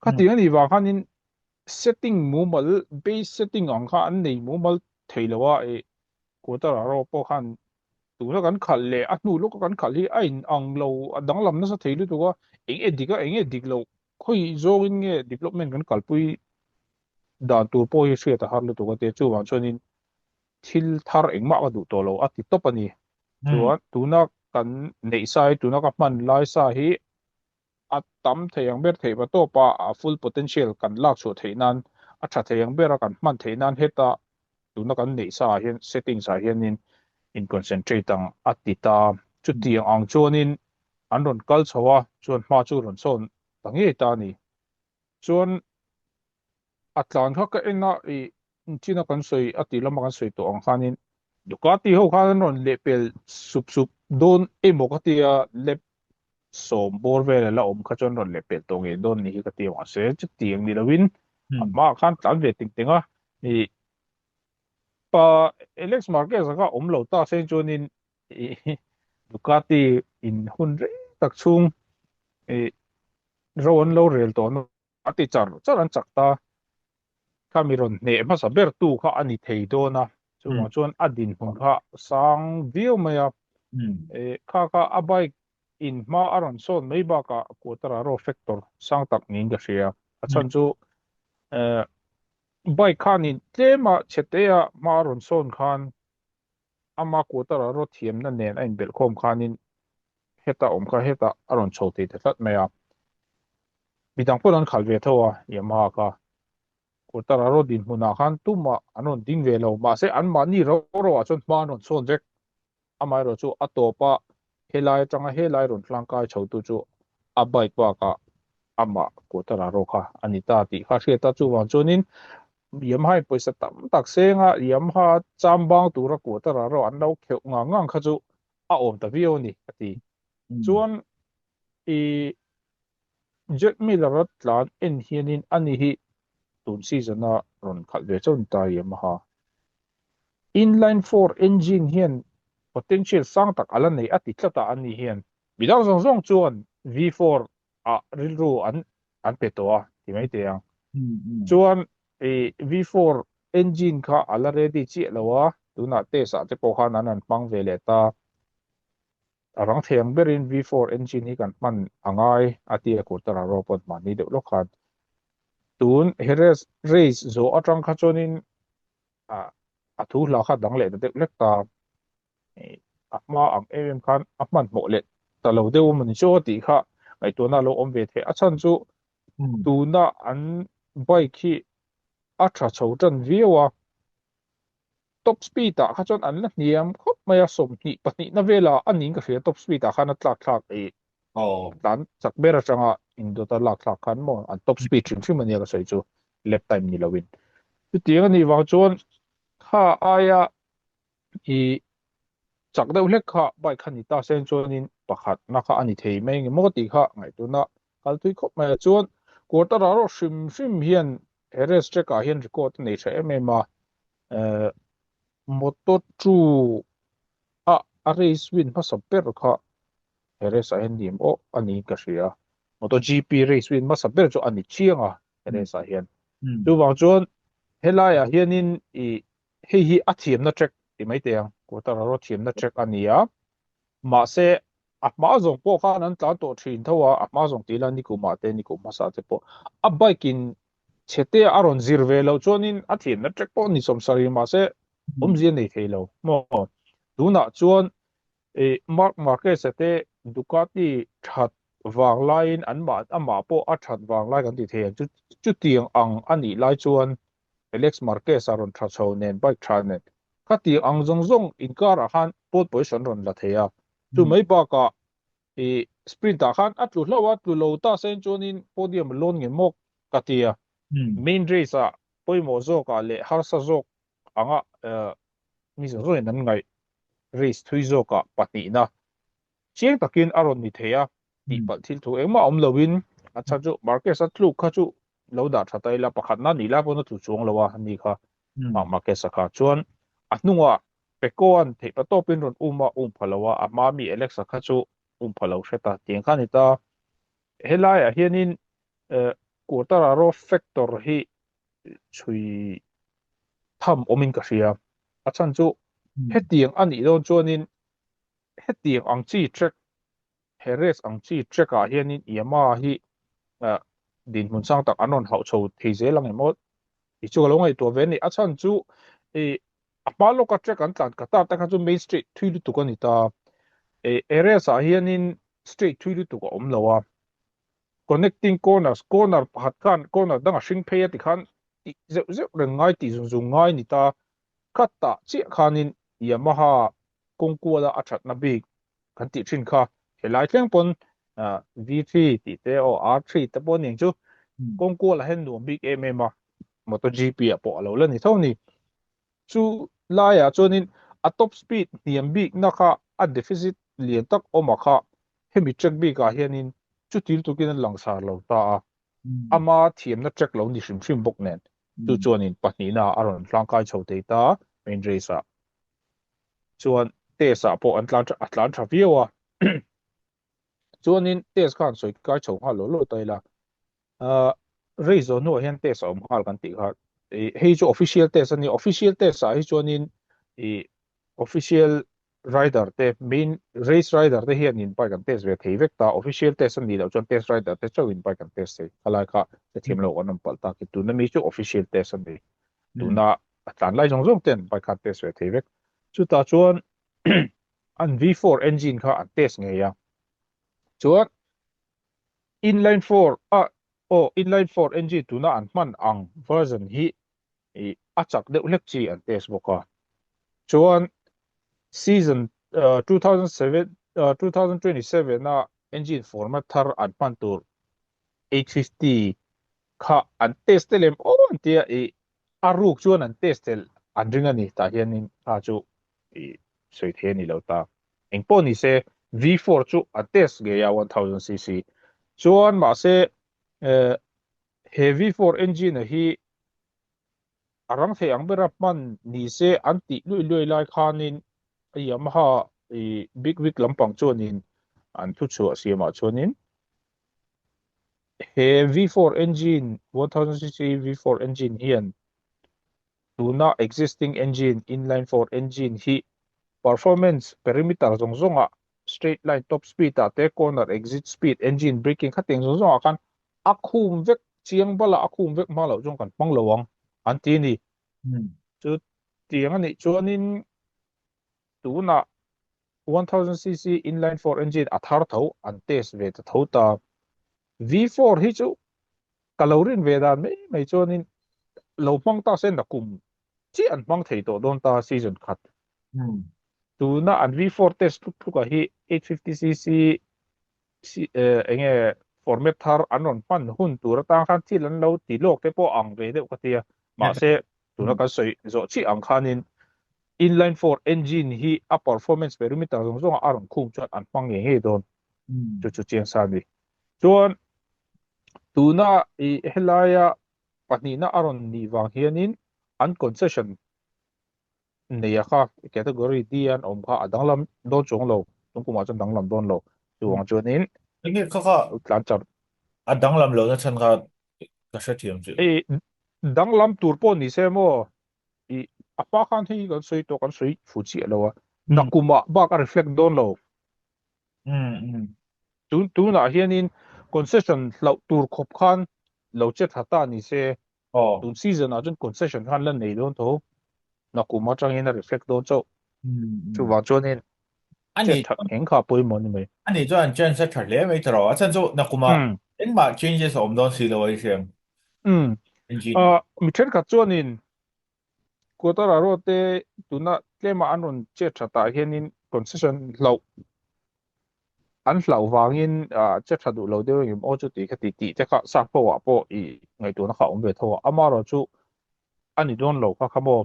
kha ti ani wa khanin setting mumal base setting ang kha an nei mumal theilowa e quarter aro po khan tu na kan khal le a nu lo kan khal hi a in ang lo adang lam na sa theilu tu ga eng e dik lo khoi zo in nge development kan kalpui dan tur po hi hria ta har lu tu ga te chu wan chonin thil thar engma ka du to lo a ti top ani chuan tuna kan nei sai tuna ka man lai sa hi a tam theiang ber thei ba to pa a full potential kan lak chu theinan a tha theiang ber a kan man theinan heta tuna kan nei sa hian setting sa hian in concentrate ang atita chuti ang chuanin an ron kal chawa chuan ma chu ron son tangi ta ni chuan atlan kha ka enga china kan soi ati lama kan soi to ang khanin Ducati ho khan ron lepel sup don emo ka tia lep som bor vele la om kha chon ron lepel to nge don ni ka tia wa se chu tiang ni lawin ma khan tlan ve ting tinga ni pa Alex Marquez ka om lo ta se chonin Ducati in hun re tak chung e ron lo rel to no ati char char an chak ta Cameron ne ma sa ber tu kha ani thei do na chu wang chuan a din hun kha sang viu mai a kha a bike in ma aron son mai ba ka quarter aro factor sang tak nin ka hria a chan chu bike khan in tlema chetea ma aron son khan ama quarter aro thiam na nen a in bel khom khan in heta om kha heta aron chote te thlat mai a bidang pon an khalve thawa yamaha ka quarter aro din huna khan tuma anon ding ve lo ma se an ma ni ro ro a chon ma non son rek amai ro chu atopa helai changa helai ron tlangkai chotu chu a bike ba ka ama quarter aro kha anita ti kha hriata chu wang chunin yamaha poisa tam tak senga yamaha chambang tura quarter aro an lo kheu nga ngang kha chu a om ta viu ni ati chuan i Jack Miller tlan en hianin ani hi tun season a ron khat ve chon ta Yamaha inline 4 engine hian potential sang tak ala nei ati tlata ani hian bidang zong zong chuan V4 a rilru an petoa ti mai te ang chuan e V4 engine kha ala ready chi lawa tuna te sa te po khan an pang ve le ta arang theng berin V4 engine hi kan man angai ati a quarter a robot mani de lokhan tun heres race zo atang kha chonin a thu la kha dang le de lek ta ma ang em khan a man mo le ta lo de man cho ti kha ai to na lo om ve the a chan chu tu na an bike hi a tha chho tan viwa top speed ta kha chon an la niam khop maya som ni pahni na vela anin ka hria top speed ta khana tlak thlak e dan chak bera changa indo ta lak thlak khan mo an top speed trim trim ania ka sei chu lap time ni lowin tu tiang ani wang chuan kha aya i chak deuh hlek kha bike khan ni ta sen chuanin pakhat na kha ani thei mai nge mo ti kha ngai tu na kal tui khop mai chuan quarter aro shrim shrim hian RS track a hian record nei tha em ma Moto2 a race win ma saber kha RS a hian dim o ani ka hria MotoGP race win ma saber chu ani chianga RS a hian tu wang chuan helai a hianin i hi a thiam na track ti mai te ang quarter aro thiam na track ania ma se a ma zong po kha nan tla to thin thawa a ma zong ti la ni ku ma te ni ku ma sa te po a bike in chete aron zirve lo chuanin a thiam na track po ni som sari ma se zian nei thei lo mo tuna chuan e Mark Marquez te Ducati that wang line an ma ama po a that wang lai kan ti thei chu tiang ang ani lai chuan Alex Marquez aron tha chho nen bike tha nen kha ti ang zong zong in car a han pot position ron la theya chu mai ba ka e sprinter khan atlu hlawa tlu lo ta sen chuanin podium lon nge mok katia main race a poimo zo ka le harsa zo anga mi zo nan ngai race thui zo ka pati na chiang takin aron ni theya ti pal thil thu engma om lovin acha chu market sa tlu kha chu lo da thatai la pakhat na ni la pon tu chuang lawa ni kha market sa kha chuan atnunga pekoan thei pa topin ron phalawa ama mi alexa kha chu phalo hreta tiang kha ni ta helai a hianin quarter aro factor hi chui tham omin ka hria achan chu hetiang ani don chuanin hetiang ang chi track heres ang chi track a hianin Yamaha hi din mun sang tak anon hau chho theize lang emot i chu lo ngai to ven ni achan chu e apalo ka track an tlan ka ta ka chu main street thui tu ka ni ta e heres a hianin street thui tu ka om lawa connecting corner pakhat khan corner danga hring phei ti khan zeu zeu reng ngai ti zung zung ngai ni ta khatta chi khanin Yamaha kongkuala athat na big kan ti thin kha helai tleng pon V3 ti te o R3 te pon ning chu kongkuala hen nuam big MMA MotoGP a po alo la ni thoni chu laya chuanin a top speed niam big na kha a deficit lian tak oma kha hemi track big a hianin chu til tukin langsar lo ta ama thiam na track lo ni hrim hrim bok nen chu chuanin pahni na aron tlangkai chhote ta main race a chuan tesa po atlan tha viwa chuanin test khan soi kai chho ha lo tai la race no hian test om hal kan ti kha hei chu official test ani official test a hi chuanin official rider te main race rider te hian in bike an test ve thei vek ta official test an ni lo chuan test rider te chawin bike an test sei khalai kha te thiam lo an pal ta ki tu na mi chu official test an ni tu na tan lai jong jong ten bike an test ve thei vek chu ta chuan an V4 engine kha an test nge ya chuan inline 4 inline 4 engine tu na an man ang version hi achak deuh hlek chi an test boka chuan season 2007 2027 na engine format thar an man tur 850 kha an test telem on tia aruk chuan an test tel an ring ani ta hianin kha chu soi the ni lo ta engpo ni se V4 chu an test ge ya 1000cc chuan ma se he V4 engine hi arang the ang berap man ni se anti lui lai khanin Yamaha big lampang chuanin an thu chu asiama chuanin he V4 engine 1000cc V4 engine hian tuna existing engine inline 4 engine hi performance perimeter zonga straight line top speed te corner exit speed engine braking khateng zonga kan akhum vek chiang bala akhum vek malo jong kan panglawang anti ni chu tiang ani chuanin tuna 1000cc inline 4 engine athar tho an test ve tho ta V4 hi chu kalorin ve dan mai chuanin lo mang ta sen da kum chi an mang thei to don ta season khat tuna an V4 test ka hi 850cc enge format thar anon pan hun tur ta khan thil an lo ti lok te po ang ve de ka tia ma se tuna ka soi zo chi ang khanin inline 4 engine hi a performance perimeter zong aron khum chuan an pang nge he don chu chiang sa ni chuan tuna helaya panina aron ni wang hianin an concession nei kha category D an om kha adanglam do chong lo tung kuma chan danglam don lo chu wang chuanin ini kaka tlan char adang lam lo na chan ka sha thiam chu danglam turpo ni se mo apa khan hi kan soi to kan soi fuchi alowa nakuma ba ka reflect don lo tu na hianin concession lo tur khop khan lo chet hata ni se tun season a chun concession khan lan nei don to nakuma chang in reflect don cho chu wa chuanin ani heng kha poi mon mai ani chuan chen sa thar le mai tro a chan chu nakuma engma changes om don si lo ai siam engine mi then kha chuanin kotara ro te tuna tlema anon che thata hianin concession lo an hlau wangin che thadu lo deu im o chu ti kha ti te kha sak po wa po ngai tu na kha om ve tho amaro chu ani don lo kha khamo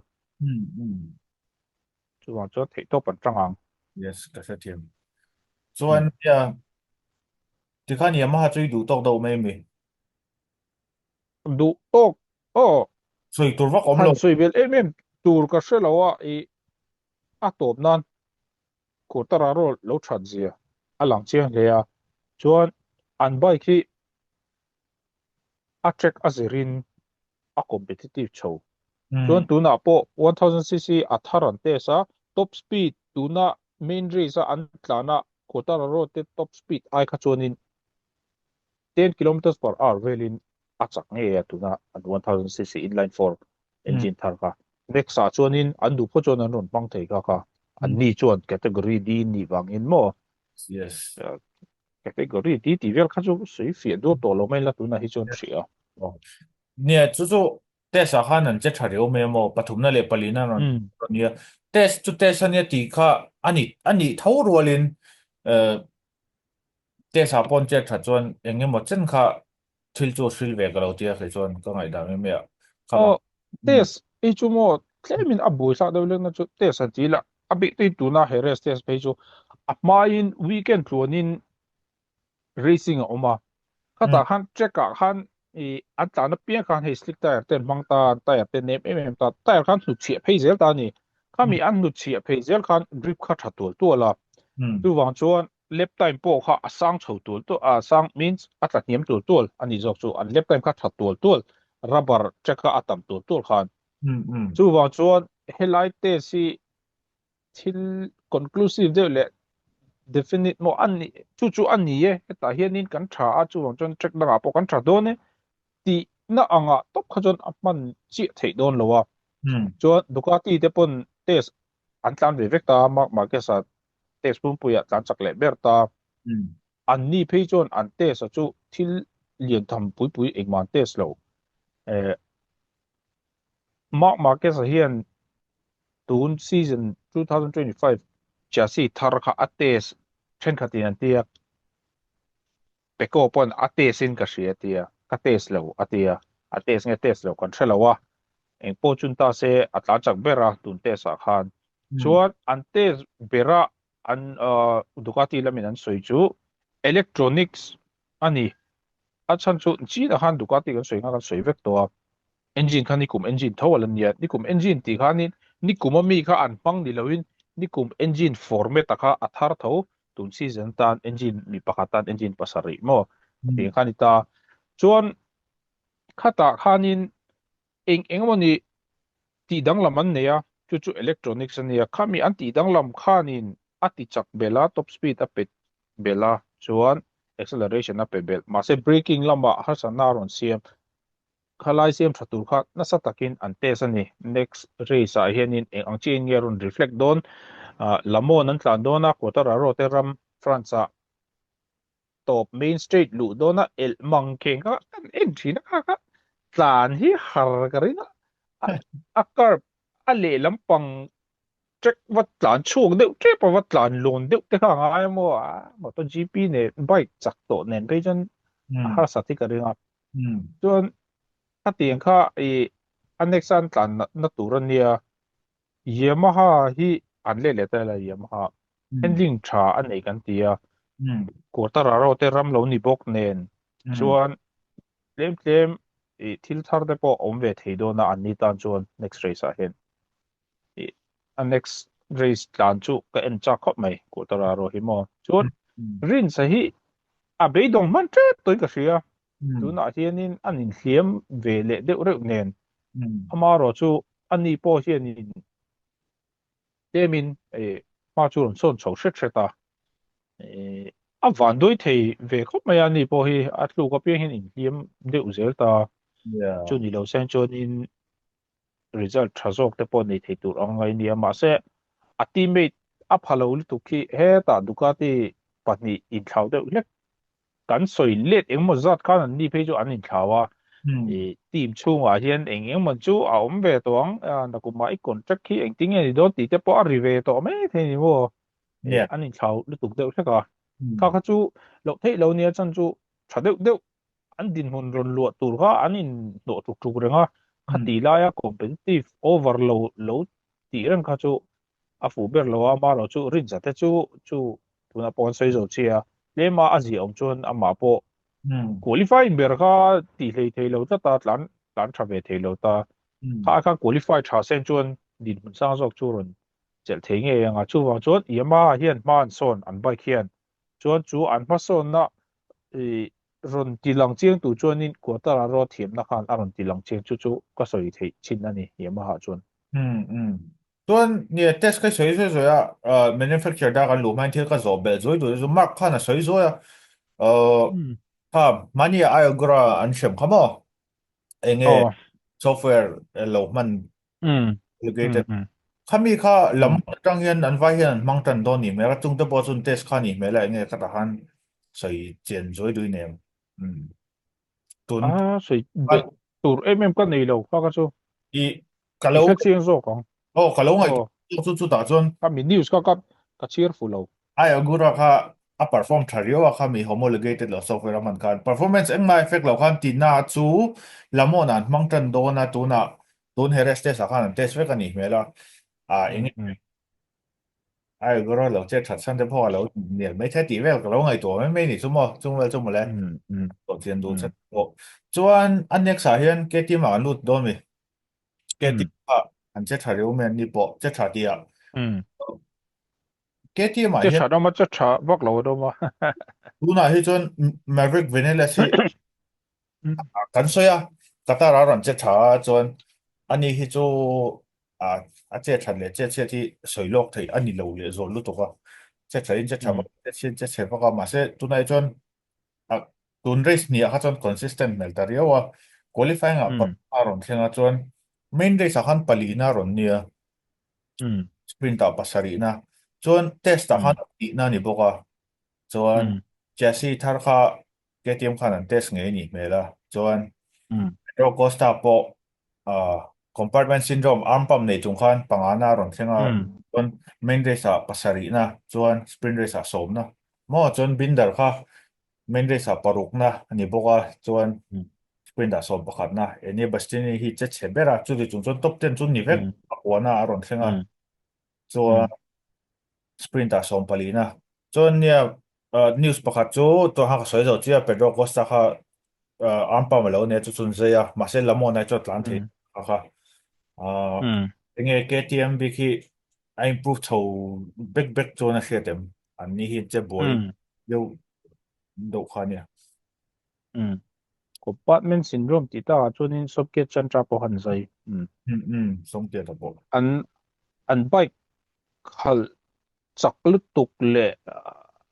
chu wa chu thei to pan changang yes ka sa thiam chuan ya ti khan Yamaha chui du tok do mai mi du tok o soi tur vak om lo han soi bel em tur ka shelawa a top nan kotara ro lo that zia alang chiang le ya chuan an bike hi a track azirin a competitive cho chuan tuna po 1000cc a tharan te sa top speed tuna main race an tlana kotara ro te top speed ai kha chuanin 10 kilometers per hour velin a chak nge ya tuna an 1000cc inline 4 engine thar ka next a chuanin an du pho chuan an ron pang thei ka an ni chuan category D ni wangin mo yes category D ti vel kha chu sui fi do to lo mai la tuna hi chuan thria nia chu test a khan an che thar yo me mo pathumna le palina ron nia test chu test ania ti kha ani tho rolin test a pon che thar chuan enge mo chen kha thil chu hril ve ka lo tia khe chuan ka ngai da me kha test e chu mo tlemin abu sa do le na chu test an ti la abi te tuna heres test pe chu a main weekend tuanin racing oma khata han check a han an ta na pian khan he slick tire ten mang ta tire ten nem ta tire khan su che phei zel ta ni khami an nu che phei zel khan grip kha tha tu la tu wang chuan left time po kha asang chho tu asang means atla niam tu ani jok chu an left time kha tha tu rubber check a atam tu khan chu wang chuan helai te si thil conclusive deuh leh definite mo an ni chu an ni e ta hianin kan tha a chu wang chuan track danga pawh kan tha dawn e ti na anga top kha chuan a hman chi thei dawn lo a chuan Ducati te pawh test an tlan ve vek ta Marc Marquez a test pui a tlan chak leh ber ta an ni phei chuan an test a chu thil lian tham pui engman test lo Marc Marquez a hian tun season 2025 chassis thar kha a test then khatin an tia peko pon a test in ka hria tia ka test lo a tia a test nge test lo kan thela wa eng po chun ta se atla chak bera tun test a khan chuan an test bera an Ducati lamin an soi chu electronics ani a chan chu chi da han Ducati kan soi nga kan soi vek to engine khan ni kum engine thawal an nia ni kum engine ti khanin ni kum mi kha an pang ni loin ni kum engine format kha athar tho tun season tan engine mi pakhatan engine pasari mo ti khanita chuan khata khanin engmoni ti dang lam an neya chu electronics an neya khami an ti dang lam khanin ati chak bela top speed a pet bela chuan acceleration a pe bel ma se braking lama har sana ron siam khalai siam thatur kha na sa takin an test ani next race a hianin eng ang chin nge ron reflect don lamon an tlan dona quarter a rote ram france a top main straight lu dona el mang keng ka kan en thina ka tlan hi har karina a curb a le lampang trek wat tlan chung deuh tre pa wat tlan lon deuh te kha ngai mo a MotoGP ne bike chak to nen pe jan har sa ti ka ringa chuan a tiang kha anexan tlan na turan nia Yamaha hi an le ta la Yamaha handling tha an nei kan tia quartararo te ram lo ni bok nen chuan tlem thil thar te pawh awm ve thei dawna an ni tan chuan next race a hen next race tlan chu ka en cha khop mai quartararo hi mo chuan rin sa hi a beidong man tre toi ka hria tuna hianin an in hliam ve le deuh reuh nen amaro chu ani pawh hianin temin ma chu ron sawn chho hret hret a a van doi thei ve khop mai ani pawh hi a tlu ka piang hin in hliam deuh zel ta chu ni lo sen chuan in result thazok te pawh nei thei tur angai nia ma se a teammate a phalo lu tu khi he ta Ducati pahnih in thlau deuh hlek kan soi let engmaw zat khan an ni phei chu an in thlawa team chungah hian engemaw chu a awm ve tawng nakuma i contract khi eng ting ani dawn ti te pawh a ri ve tawh mai thei ni maw an in thlau lu tuk deuh hlek a kha chu lo thei lo nia chan chu tha deuh deuh an din hun ron luat tur kha an in no tuk tuk renga khati laia competitive overload lo ti ran kha chu a fu ber lo a ma lo chu rin za te chu tuna pon sei zo chia le ma a zi om chuan a ma po qualify ber kha ti hlei thei lo ta tlan tlan tha ve thei lo ta kha qualify tha sen chuan din mun sang zok chu ron chel thei nge anga chu wa chuan yama hian man son an bike hian chuan chu an ma son na ron tilang chiang tu chuan in quarter ro thiam na khan aron tilang chiang chu ka soi thei chin ani Yamaha chuan tuan ni test cái sấy rồi à manufacturer đã cái lũ mang theo cái rồi bề rồi rồi mark khá là sấy rồi à ha mani ai gra an shem khamo enge software lũ man located khami kha lam tang hian an vai hian mang tan don ni mera chung te bo chun test kha ni mela enge ka ta han soi chen rồi đuôi nem tun soi tur ka nei lo ka chu i kalau reflect chiang zo kong kalau ngai chu ta chun ka mi news ka cheerful lo ai agura kha a perform thario a kha mi homologated lo software man kan performance eng mai effect lo khan ti na chu lamon an mangtan do na tu na tun heres test a khan test ve kan ni mela eng ai agura lo che that san te pho lo ne mai the ti vel lo ngai to mai ni chu mo le to chen du chat o chuan an next a hian ke ti ma lut do mi ke ti an che thario men ni po che tha ti a KTM che cha da ma cha cha vak lo do ma Luna hi chuan Maverick Vinales hi kan soya kata ra ran che tha chuan ani hi chu à à chế thành lệ chế chế thì sợi lốc thì anh đi lâu lệ rồi lúc đó chế thành chế chả um chế chế vào cái mà sẽ tụi này chọn à tuần race này ha chọn consistent này ta riêng wa qualifying à bắt um aron thì ngã chọn main race han pali na ron nia um sprint à pasari na chọn test han um đi na ni boka chọn um Jesse thar kha KTM khan test nge ni mela chọn um Pedro Costa po compartment syndrome arm pump nei chung khan pangana ron thenga um chuan main race a pasari na chuan sprint race a som na mo chuan binder kha main race a paruk na ani boka chuan sprint a som pakhat na eni bastini hi che chebera chu ti chung chuan top 10 chun ni vek um akwana aron thenga um chuan um sprint a som pali na chuan nia news pakhat chu to ha soi zo chia Pedro Costa kha arm pump lo ne chu chun zeya masel lamon na chot lan the um kha um nghe KTM bị khi anh improve thầu big big cho nó sẽ dem anh ni hiện chế boy um yêu độ khó nhỉ um compartment syndrome ti ta chuanin socket chan tra po han zai xong tiền là bộ an an bike khal chak lutuk le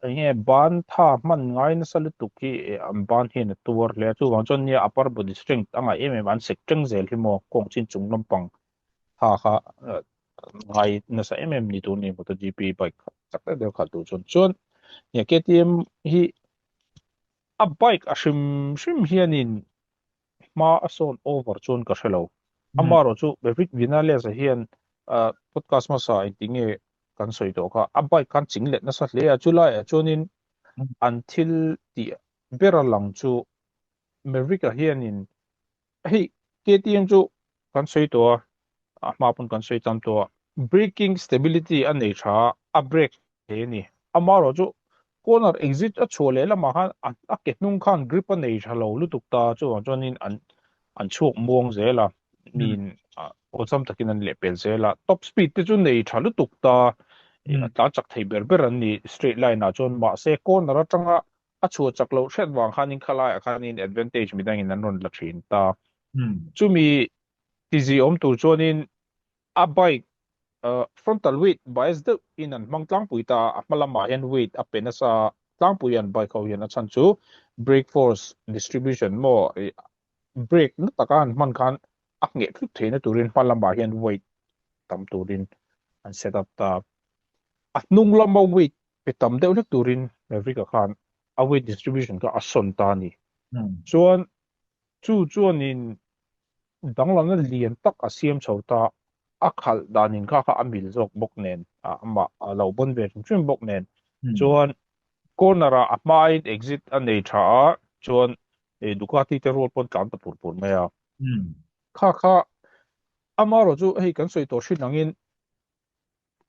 nge ban tha man ngai na sa lutuk ki an ban hin tur le chu wang chon nia upper body strength anga ban sek teng zel hi mo kong chin chung lampang ha kha ngai na sa ni tu ni MotoGP bike chak ta de khal tu chon chon nia KTM hi a bike a shim hianin ma ason over chon ka shelo ừ amaro chu bevik vinales a hian podcast ma sa intinge kan soi to kha abai kan chinglet na sa hle a chulai a chunin until the bera lang chu america hianin hei KTM chu kan soi to a ma pun kan soi tam to braking stability an nei tha a brake he ni amaro chu corner exit a chole la ma han a ke nung khan grip a nei tha lo lu tuk ta chu chuanin an chuk muang zela ừ min o cham takin an le pel zela top speed te chu nei tha lu tuk ta ừ ta chak thei ber ber an ni straight line a chon ma se corner atanga a chu chak lo hret wang khanin khala khanin advantage midang in an ron la thin ta ừ chumi tizi om tur chuanin a bike frontal weight bias de in an mangtlang puita a malama hian weight a penasa tlang puyan bike ho hian a chan chu brake force distribution mo brake na takan man khan a nge thu theina turin malama hian weight tam turin an set up ta a nung lama weight pe tam deuh lek turin Maverick khan a weight distribution ka a son ta ni ừ chuan chuanin danglam na lian tak a siam chhota a khal danin kha amil jok bok nen a ama a lo bon ve chung bok nen ừ chuan corner a mai exit a nei tha chuan Ducati te rol pon tlam ta pur mai a ừ kha amaro chu hei kan soi to hrin angin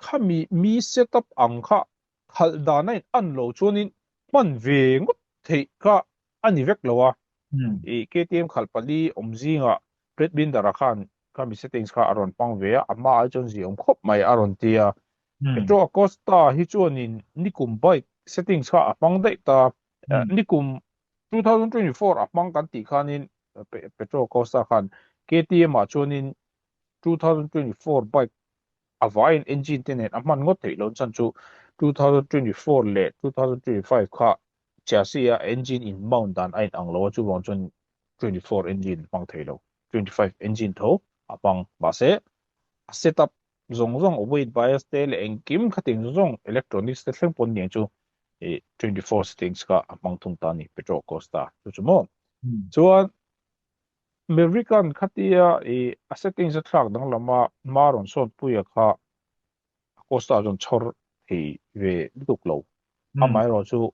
kha mi setup ang kha khal danain an lo chuanin man ve ngot thei kha ani vek lowa ừ KTM khalpali omzinga red bin darakhan kami settings kha aron pang ve ama a chon zi om khop mai aron tia ừ Pedro Acosta hi chuanin nikum bike settings kha apang dei ta ừ nikum 2024 apang kan ti khanin Pedro Acosta khan KTM a chuanin 2024 bike avain engine tenet aman ngot thei lon chan chu 2024 le 2025 kha chassis a engine in mount dan ain ang lo chu wang chun 24 engine pang thei lo 25 engine tho apang ba se setup zong zong weight bias te le engkim khating zong electronics te thleng pon ni chu 24 settings ka apang thung ta ni Pedro Costa chu chu mo ừ chuan American khatia a settings a thak dang lama maron son puya kha Costa jon chor thì về lục lâu ừ amai ro chu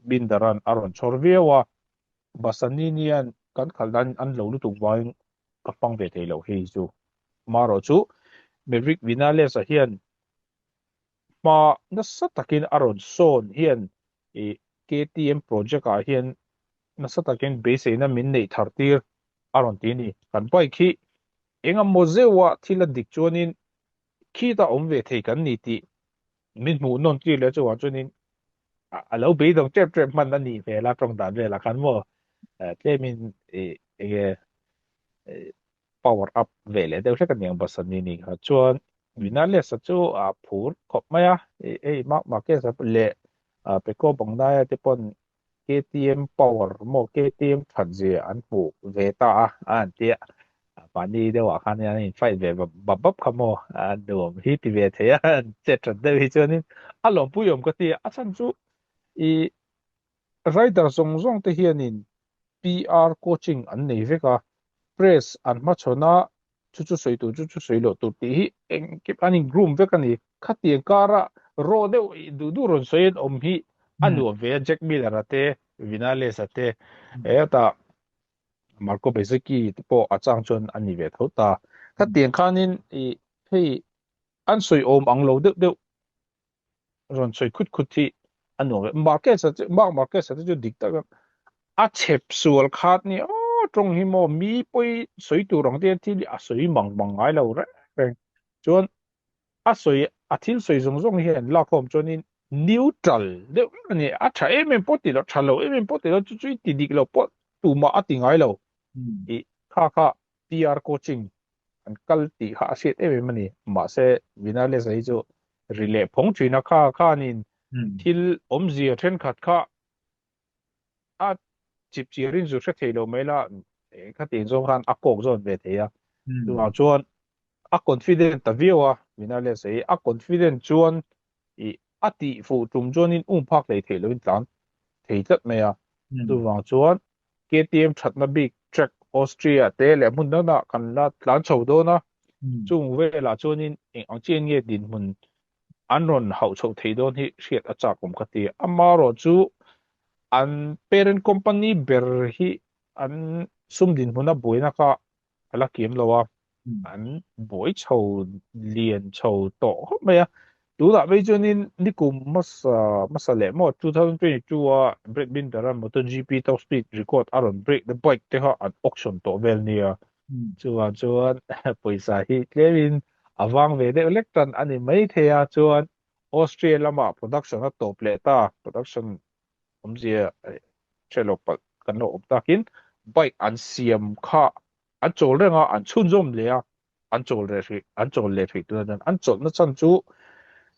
bin daran aron chor vewa basaninian kan khaldan an lo lu tu wain kapang ve thei lo hi chu maro chu Maverick Vinales a hian ma na sa takin aron son hian KTM project a hian na sa takin base na min nei thartir aron ti ni kan pai khi enga mozewa thila dik chuanin khi ta om ve thei kan ni ti min mu non ti le chu wa chuanin à lâu bị đồng chép chép mình anh về là trong đàn về là cán bộ thế mình cái power up về lẽ đều sẽ cần những bớt sân này ha chuan vinale sa chu phur khop maya market sa le pe ko bang dai te pon KTM power mo KTM thật gì anh phụ về ta anh tiệt bạn đi đâu à khán giả phải về bập bập không mo đồ hít về thế chết trận đây cho nên anh lòng bùi cái gì anh chẳng chú i rider zong zong te hianin PR coaching an nei veka press an ma chona chu soi tu chu soi lo tu ti hi eng kip ani groom veka ni khati kara ro de du ron soin om hi anu ve Jack Miller ate Vinales ate eta Marco Bezzecchi po achang chon ani ve thota khati khanin i hei an soi om ang lo de ron soi khut thi anu market sa market sa ju dikta a chep sual khat ni trong hi mo mi poi soi tu rong te ti a soi mang ai lo re chon a soi a thil soi zong zong hian la khom chonin neutral de ni a tha em pot ti lo thalo em pot ti lo chu ti dik lo pot tu ma a ti ngai lo i kha PR coaching an kal ti ha set em mani ma se vinale sai chu relay phong china kha nin thil om zia then khat kha a chip chirin zu thei lo mai la kha ti zong khan a kok zon ve the ya tu ma chuan a confident ta viewa vinale sei a confident chuan i ati fu tum chuan in phak lei thei lo in tlan thei tat mai a tu ma chuan KTM thatna big track Austria te le mun na kan la tlan chho do na chung ve la chuan in ang chen nge din mun an ron hau chho thei don hi hriat a chak kum khati amaro chu an parent company ber hi an sum din huna boina ka ala kiem lawa an boi chho lien chho to mai a tu da bei chuanin nikum masa le mo 2022 a Brett Binder an MotoGP top speed record aron break the bike te ha an auction to vel nia chuan poisa hi tlevin awang ve de electron ani mai thea chuan Austria lama production a top le ta production omzia chelo pa kan no optakin bike an siam kha an chol renga an chun zom le a an chol le thei tu dan an chol na chan chu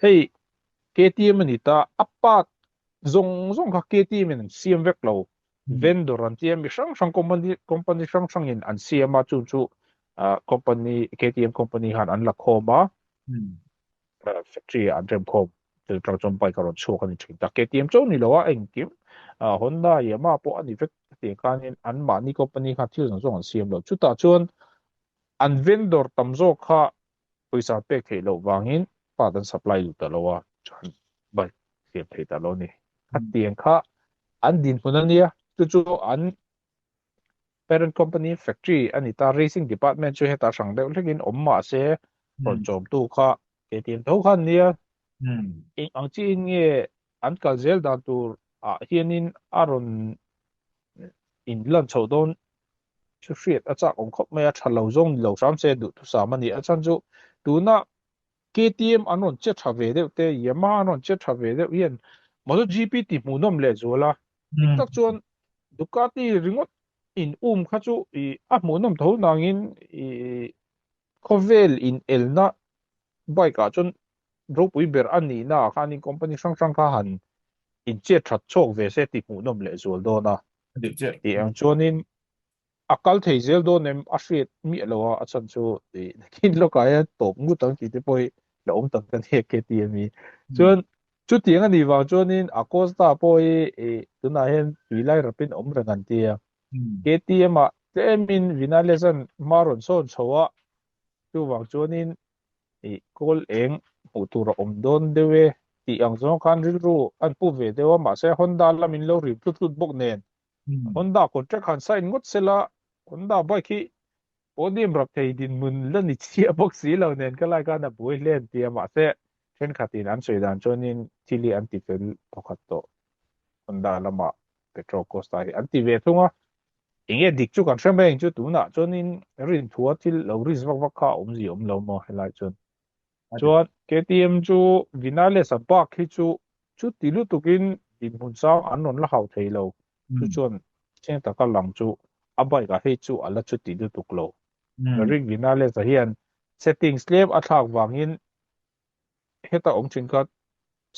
hei KTM ni ta apat zong kha KTM in siam vek lo vendor an tiam mi sang company sang in an siam ma chu company KTM company han an la khoma factory an rem khom tu trang chom pai karon chu kan thing ta KTM chu ni lo a eng kim Honda Yamaha po ani vek ti kanin an ma ni company kha thil zong an siam lo chu ta chuan an vendor tamzo kha poisa pek thei lo wangin padan supply lu ta lo wa chan bai siam thei ta lo ni tiang kha an din hunania chu an parent company factory ani ta racing department chu heta sang de lekin omma se ron chom tu kha KTM tho khan nia in ang chi nge an kal zel da tur hianin aron in lan chho don chu hriat a chak om khop mai a thalo zong lo sam se du tu sa mani a chan chu tu na KTM anon che tha ve de te Yamaha anon che tha ve de yen MotoGP ti mu nom le zola tak chuan Ducati ringot in kha chu i a mu nom tho nangin i khovel in elna bike a chun ro pui ber ani na khanin company sang kha han in che that chok ve se ti mu nom le zol do na ti ang chuanin akal thei zel do nem a hriat mi lo a chan chu kin lo ka ya top ngu tang ki te poi lo om tak kan he KTM mi chuan chu tiang ani wa chuanin Acosta poi tuna hen tuilai rapin om rangan tia KTM a temin Vinales an maron son chowa chu wang chuanin kol eng utura om don dewe ti ang zong kan ru an pu ve dewa ma se Honda lamin lo ri tut bok nen Honda contract han sign ngot sela Honda bike hi podium rap thei din mun la ni chia box si lo nen ka lai ka na boi len tia ma se chen khatin an soi dan chonin chili anti fel pakhat to Honda lama Petro Costa hi anti ve thunga inge dik chu kan threm beng chu tu na chonin rin thua til lo ris vak kha om zi om lo mo helai chon chuan KTM chu Vinales a bak hi chu tilu tukin din hun sang an non la hau thei lo chu chuan chen ta ka lang chu abai ka he chu ala chu tilu tuk lo ring vinale sa hian settings lem athak wangin heta omchin ka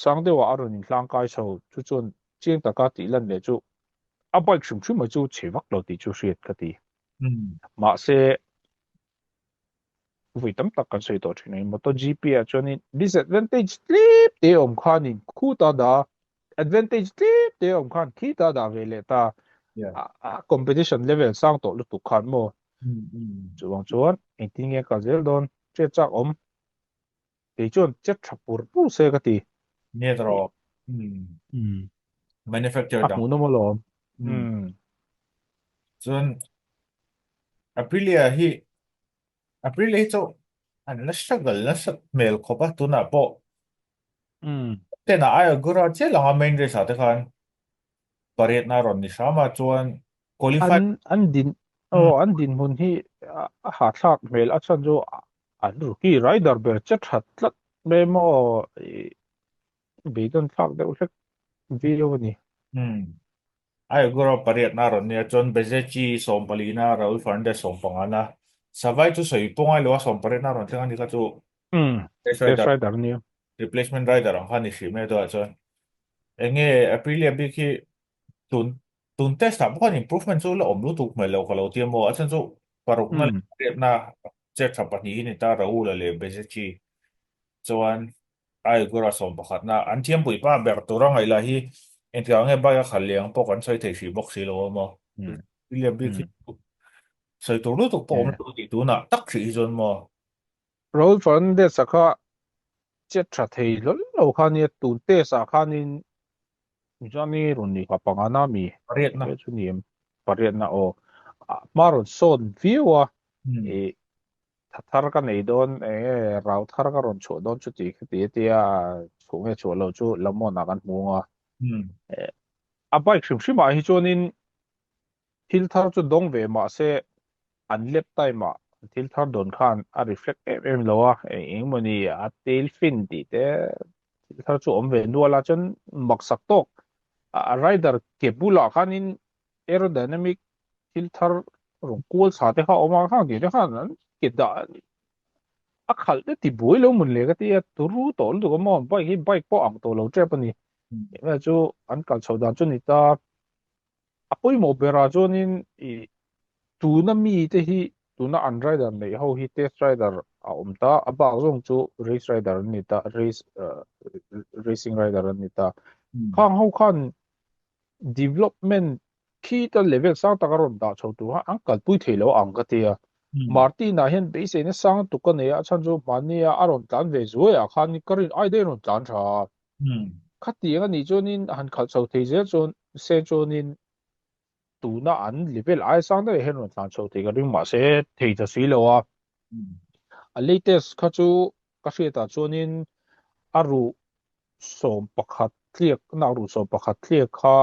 sangdewa aron in tlang kai so chu chun chiang taka ti lan le chu a bike shum shum chu chewak lo ti chu hriat ka ti ma se vui tam tak kan soi to thin MotoGP a chuanin disadvantage tlip te om khanin khu ta da advantage tlip te om khan khi ta da vele ta competition level sang to lu tu khan mo chuang chuan engting e ka zel don che chak om te chuan che thapur pu se ka tiเนี่ยตรอ manufacturer ดัง mu no mo lo ส่วน Aprilia ที่ Aprilia เจ้าอันนั้นสักกันแล้วสักเมลเขาปะตัวน่ะปะแต่น่ะไอ้กูรู้เจ้าหลังเมนเรสอะแต่คันปริศนารอนนิชามาจวน qualify an din an din hun hi ha thak mel a chan jo an rookie rider ber chat hat tlat me mo be don thak de ulek video ni ไอ้กูรู้ปริศนารอนเนี่ยจนเบเจจีส่งปลีนาราอุลฟันเดส่งปังอันนะสบายจุดสวยปงไอ้ลัวส่งปริศนารอนที่คันนี้ก็จู test test rider rider ni replacement rider ของคันนี้สิไม่ตัวจนเองเงี้ย Aprilia บิคีตุนตุน test อะพวก improvement จูแล้วอมรู้ถูกไหมเราก็เราเตรียมว่าฉันจูปรุกนั่นเรียกนะเจ็ดสัปดาห์นี้นี่ตาเราเลยเบสจีจวนไอ้กูรัสมบัตินะอันเทียมปุยป้าแบบตัวร่างไอ้ละฮีเอ็นที่เอาเงี้ยบ้าขันเลี้ยงพวกกันใช้เทสีบ็อกซี่แล้วมั้งเรียบบิคีใช้ตัวรู้ถูกปอมรู้ติดตัวน่ะตักสีจนมั้ง roll fun de saka chat that thei lo khan ni tu te sa khan in jani run ni ka pangana mi เรียกนะ ke chu ni pariat na o maron son view a e thar ka nei don rau thar ka ron chu don chu ti ti ti a chu nge chu lo chu lamon na kan munga a bike shim shim a hi chonin thil thar chu dong ve ma se an lep tai ma thil thar don khan a reflect em lo a eng moni a tail fin ti te thil thar chu om ve nuala chon mak sak tok a rider ke bula khanin aerodynamic thil thar rong kul sa te kha oma kha ge te khan an ke da a khal te ti bui lo mun le ka ti tu ru to lu ko mo bike hi bike po ang to lo tre pa ni ma chu an kal chhodan chu ni ta apoi mo bera chonin i tu na mi te hi tu na an rider nei ho hi test rider a om ta a ba zong chu race rider ni ta racing rider ni ta khang ho khan development khi ta level sang ta karon da chho tu ha ang kal pui thelo ang ka te Martina hian be se ne sang tu ka ne a chan chu mania aron tlan ve zo ya khan ni karin ai de ron tlan tha khati nga ni chonin han khal chho thei je chon se chonin tu na an level ai sang da hen ron tlan chho thei ka ring ma se thei ta si lo a a latest kha chu ka hria ta chonin aru som pakhat tliak na ru som pakhat tliak kha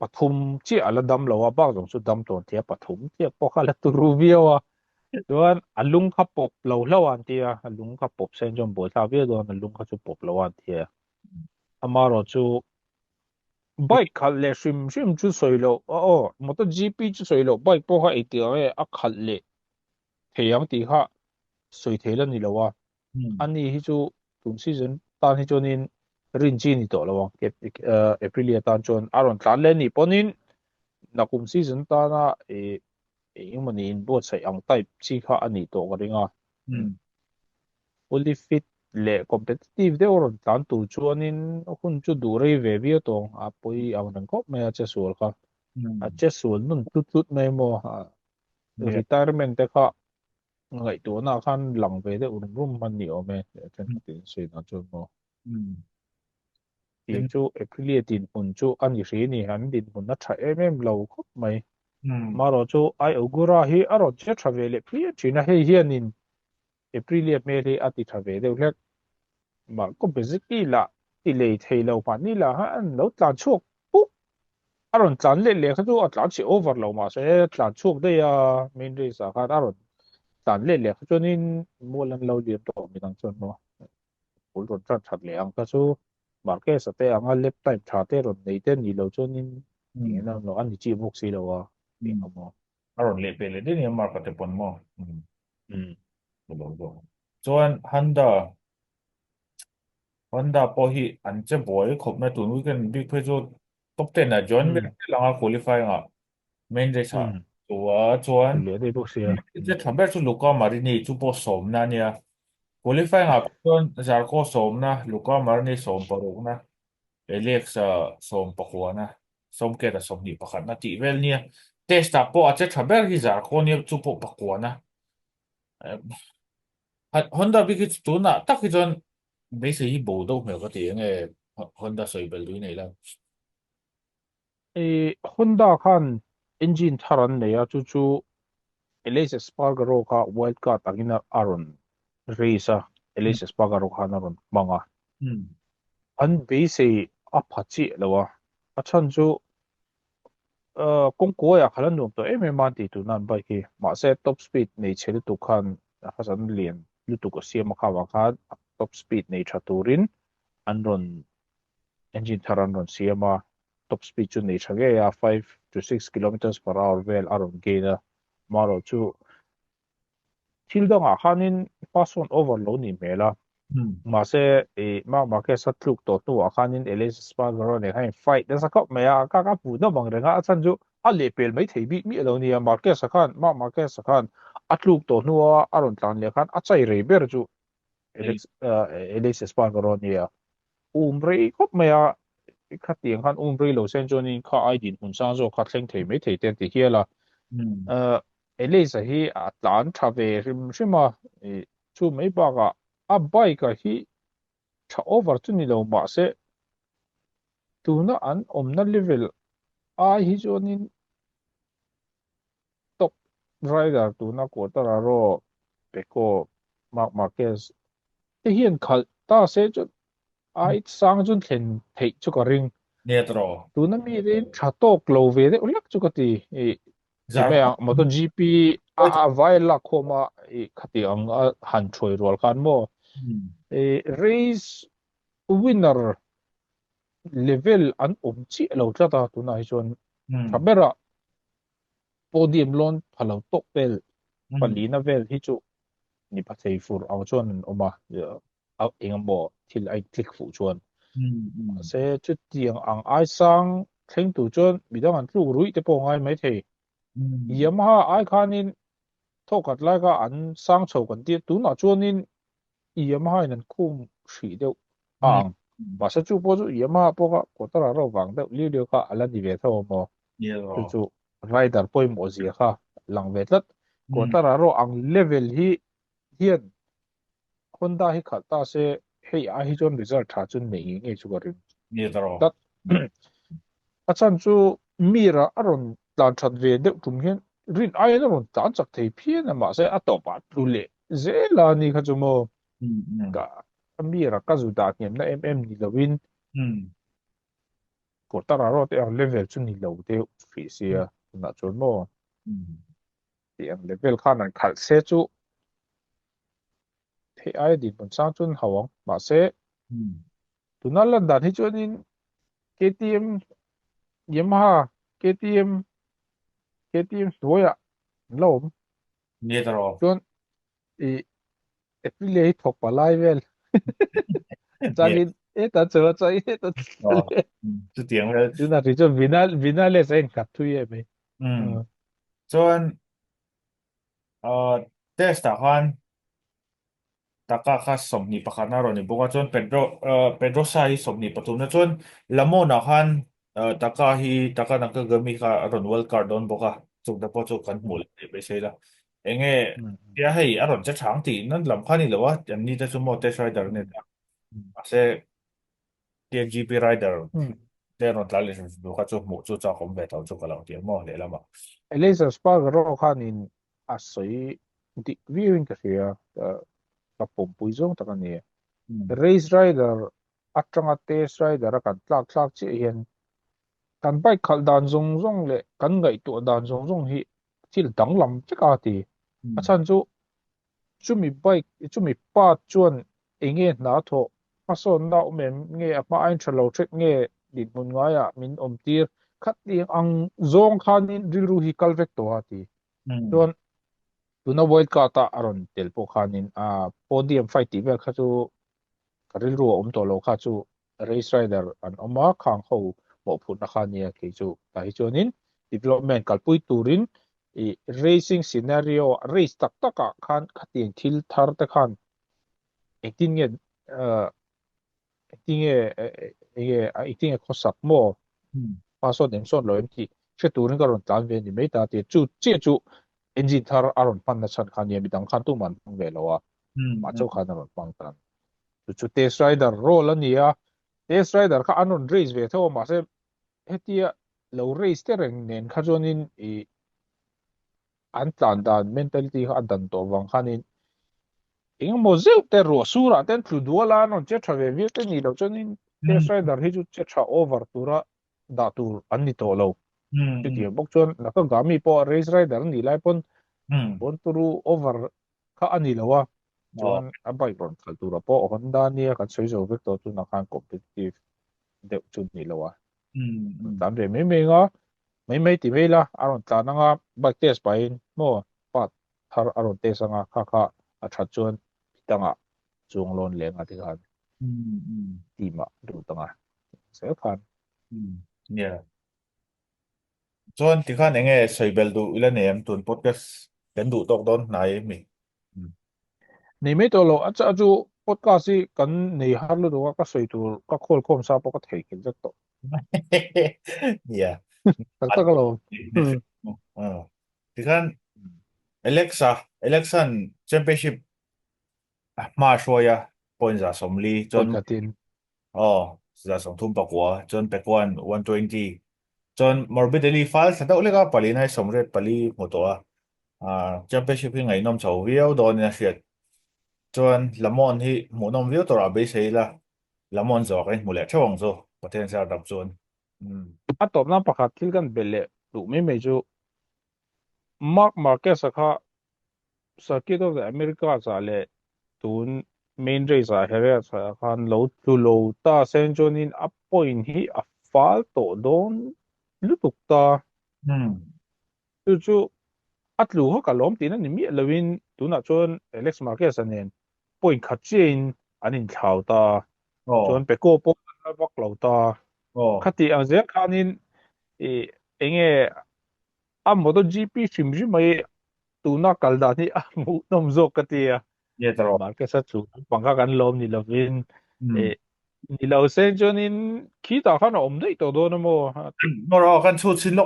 pathum chi ala dam lo a ba jong chu dam ton thia pathum tliak pokha la tu ru viawa chuan alung kha pop lo lo an tia alung kha pop sen jom bol tha via don alung kha chu pop lo an tia amaro chu bike khal le shim shim chu soilo MotoGP chu soilo bike po kha eti a khal le theyang ti kha soi thela ni lo wa ani hi chu tum season tan hi chonin rin chi ni to lo wa Aprilia tan chon aron tlan le ni ponin na kum season ta na yung mani in both sa ang type chi kha ani to ka ringa fully fit le competitive de oron tlan tu chuanin hun chu durei ve via tong apoi ang nang kop me che sul kha a che sul nun tut tut mai mo retirement te kha ngai tu na khan lang ve de rum man ni o me chen tin sei na chu mo ti chu Aprilia tin hun chu ani ri ni han din hun na tha em lo khop mai maro chu ai ogura hi aro che travele pria china he hianin Aprilia me le ati travele lek ma ko basically la ti le thei lo pa ni la ha an lo tlan chuk pu aron tlan le kha chu atlan chi over lo ma se tlan chuk de ya main race a kha aron tlan le kha chu nin molan lo liam to mi dang chon no ul ron tran that le ang ka chu market sa te anga lep time tha te ron nei te ni lo chu nin ni na lo an chi bok si lo wa ti mo aron le pele de ni mar ka te pon mo Đúng. Chuan Honda po hi an che boy khop na tun weekend big phe chu top 10 a John Mir langa qualify nga main race ha tua chuan le dei bok sia che thamber chu Luca Marini chu po som na nia qualify nga chuan Zarco som na Luca Marini som paruk na Alex som pakwa na som ke da som ni pakhat na ti vel nia testa po a che thamber hi Zarco ni chu po pakwa na Honda big tu na tak hi chuan mấy sự hi bù đâu mà có tiếng nghe Honda soi bel lui này là e Honda khan engine tharan ne ya chu chu Elias Spargaro ka wildcard agina aron race ừ Elias Spargaro khan aron manga ừ an base a phachi lawa achan chu kong ko ya khalan dum to em man ti tu nan bai ki ma se top speed nei chel tu khan hasan lian lu tu ko siam kha wa kha top speed nei thaturin an ron engine tharan ron siama top speed chu nei thage ya 5 to 6 kilometers per hour vel aron geina maro chu thil danga khanin pass on overload ni mela ừ mà sẽ mà cái sát lục tổ tu à khan in Elias Spargaro này hay fight đó sao mày à các phụ nó bằng rằng chân chú à lệ bền mấy thầy bị đâu nè mà cái sao khan mà cái sao khan at lục tổ nu à rồi tan lệ khan à chạy rồi bây giờ đấy Elias Spargaro nè rei khóc mày à khát tiếng khan rei lâu sen cho nên khá ai din hun sang cho khát lên thầy mấy thầy tên thì kia là ừ Elias hi à tan thà về rim mà chú mấy bà à bike hi cha over tu ni lo ma se tu na an om na level a hi jonin top rider tu na ko ta ro peko Marc Marquez te hian khal ta se chu ai sang chun thlen thei chu ka ring nè tro tu na mi rin tha tok lo ve de ulak chu ka ti ti giờ me có MotoGP ôi a vai la khoma khati ang han throi rol kan mo ừ race winner level an chi lo ta tu na hi chon ừ Camera podium lon phalo tok vel ừ palina vel hi chu ni pathei fur aw chuan oma aw engemaw thil ai click fu chuan ừ ừ se chu tiang ang ai sang thleng tu chuan midang an tlu rui te pawh ngai mai thei ừ Yamaha ai khanin thokat lai ka an sang chho kan ti tu na chuanin Yamaha in an khum hri deuh ừ ang ma sa chu pawh chu Yamaha pawh ka kawtara ro wang deuh liu kha ala ni ve tho mo nè chu tro chu rider pawimawh zia kha lang ve tlat ừ kawtara ro ang level hi hian Honda hi khat ta se hei a hi chuan result tha chun nei nge chu ka rin nè tro tat achan chu mira aron tlan that ve deuh tum hian rin ai na ron tlan chak thei phian ama se a topa tlu le zela ni kha chu mo ừ ừ ka mira ka zu da ngem na ni lovin ừ kawtara ro te ang level chu ni lo deuh fi sia na chuan mo ừ ti ang level khan an khal se chu hei ai din pon sang chun hawang ma se ừ tunal lan dan hi chuanin KTM Yamaha KTM KTM hnuaiah an lo awm nè tro chuan i Aprilia hi thawk palai vel nè changin ta chu chai ta tro chú tiếng là tuna ri chu Vinales a in khat thui em ei ừ chuan test à khoan taka kha somni pakhat na ro ni boka chuan Pedro Sa hi somni pathum na chuan lamona khan taka hi taka nang ka gami kha ron world card don boka chung da po chu kan hmul be sei la enge ya hei aron cha thang ti nan lam khani lawa an ni ta chu mo test rider ne ta ase TGP rider te ron tlali boka chu mu chu cha khom ve taw chu ka law ti mo le lama Elisa Spargaro khan in a soi di viewing ka ria ka pom pui zong taka ni race rider atanga test rider a kan tlak chi hian kan bike khal dan zong zong le kan ngai tu dan zong zong hi thil dang lam cheka ti achan chu chumi bike chumi pa chuan enge na tho pason na mem nge apa ain thalo thek nge dit mun nga ya min om tir khat ti ang zong khan in drill ru hi kalvek to ati chuan tuna world cup ta aron tel po khanin podium fight ti vel kha chu karil ru to lo kha chu race rider an oma khang ho mo phut na khania ke chu ta hi chuanin development kalpui turin i racing scenario race tak taka khan khatin thil thar te khan 18 nge 18 nge 18 nge khosak mo pa so dem son lo em ti che turin karon tan ve ni me ta ti chu che chu engine thar aron pan na chan khan ye bidang khan tu man ve lo wa ma chu khan aron pang tan chu test rider role ania test rider kha anon race ve tho ma se hetia lo race te reng nen kha jonin i an tlan dan mentality kha dan to wang khanin ing mo zeu te ro sura ten tlu duala non che thave vi te ni lo chonin test rider hi chu che tha over tura da tur an ni to lo chu ti bok chon la ka gami po race rider ni lai pon bon turu over kha ani lo wa chuan a bai ron khal tura po honda ni kan soi zo vek to chu na khan competitive deuh chu ni lo wa tam re me me nga mấy tỷ mấy la aron ta na nga bike test pa in mo pat thar aron test anga kha kha a that chuan tanga chung lon leng a ti khan ti ma du tanga se khan yeah chuan ti khan enge soibel du ila nem tun podcast kan du tok don nai mi nei me to lo acha chu podcast si kan nei har lu do ka soi tur ka khol khom sa po ka thei kin jat to yeah tak tak lo ti khan election championship ma shoya point za somli pon chon khatin za som thum pakwa chon pekwan 120 chon morbidly fal sa daw lega pali na somret pali moto championship hi ngai nom chau viau don na hiat chuan lamon hi mu nom viau tora be sei la lamon zo kai mu le thawng zo potential dap chuan a top na pakhat thil kan belle du me me chu mark market sakha circuit of the america sa le tun main race a here sa khan lo tu lo ta sen jonin a point hi a fal to don lutuk ta chu chu atlu ho kalom tin ani mi lawin tuna chon alex marquez anen point khat chin anin thlau ta chon peko po bak lo ta khati ang ze khanin e enge a MotoGP chimji mai tuna kalda ni a mu nom zo katia ye tro marquez a chu pangka kan lom ni lovin e ni lo sen jonin kita khan om dei to do na mo noro kan chu chin lo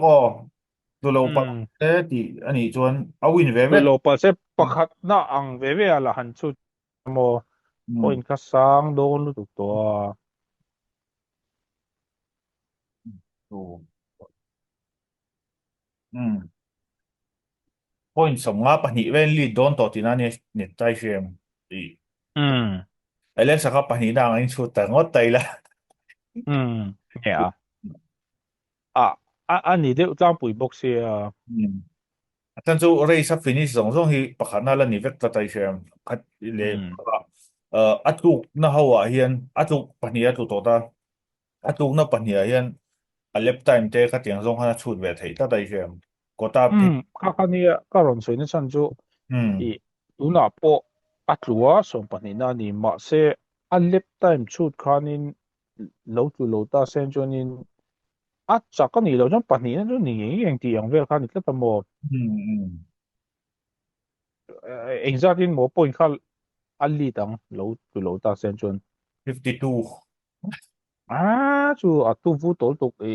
tu lo pa te ti ani chuan a win ve tu ve lo pa se pakhat na ang ve ve ala han chu mo point ka sang don lu tu to point som nga pahnih vel li don to tina ni tai shem i Alexa ka pahnih dang in chu ta ngot tai la yeah ani de utang pui box ya tan chu race a finish zong zong hi pakhana la ni vek ta tai shem khat le atuk na hawa hian atuk pahnih atu to ta atuk na pahnih hian a lap time te khatiang zong hana chut ve thei ta tai shem kota phi kha ni ka ron soi na chan chu i tuna po atlua som pani na ni ma se a lep time chut khanin lo tu lo ta sen jonin a chaka ni lo jong pani na ni yang ti yang vel khan tla mo exactly mo point khal ali tang lo tu lo ta sen jon 52 chu a tu vu tol tuk e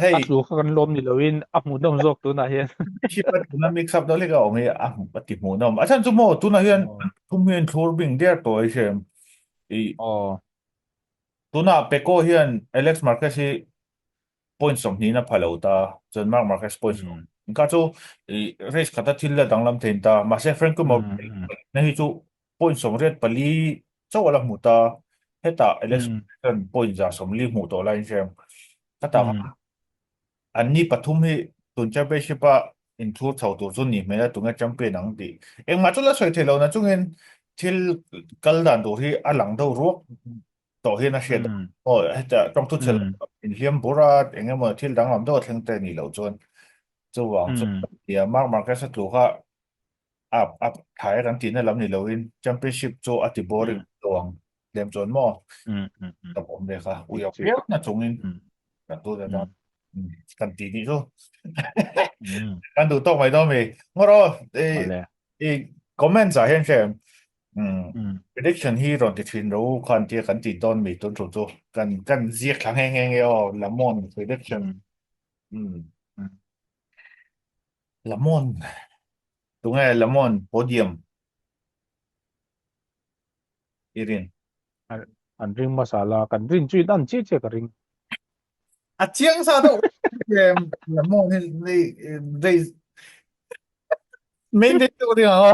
hey a chu khan lom ni loin a mu dom zok tu na hian sipat na mix up dole ka onge pati mo nam achan chu mo tu na hian thumien thur bing der to ai shem i tu na peko hian Alex Marquez hi points som ni na phalo ta chon Mark Marquez points ka chu race khata thil la danglam thein ta ma se Franco mo na hi chu points som red pali chawala mu ta heta Alex point za som li mu to line shem kata anni pathum hi tun championship a in thu chho tu chu ni mena tunga champion ang ti eng ma chula soi thelo na chungin thil kal dan do hi alang do ro to hi na shed o heta tong tu chel in hiam bura eng ma thil dang lam do thleng te ni lo chon chu wang chu ya mark market sa tu kha ถ่ายกันตีนั่นลำนี่เราอินแชมเปี้ยนชิพโจอัติบอริงอืมตวงเดมจนมออืมอืมอืมกับผมเลยค่ะอุ้ยจิกจิกเพี้ยนนะจงอินอืมกันตัวเดียวอืมกันตีนี่โซ อืมกันดูต้องไม่ต้องมีงั้นเราเอมาแล้วเอคอมเมนต์สาเหตุใช่อืม prediction ที่เราจะชินรู้คันที่กันตีต้นมีต้นโจโจกันเสียครั้งแห้งๆอ๋อละมอน อื prediction มอืมอืมละมอนตรงไหนละมอนโพเดียมอีริน อันริงมาซาลากันริงจุยดันเจ๊เจ๊กันริง 啊，江沙都冷漠那没得这个地方哦，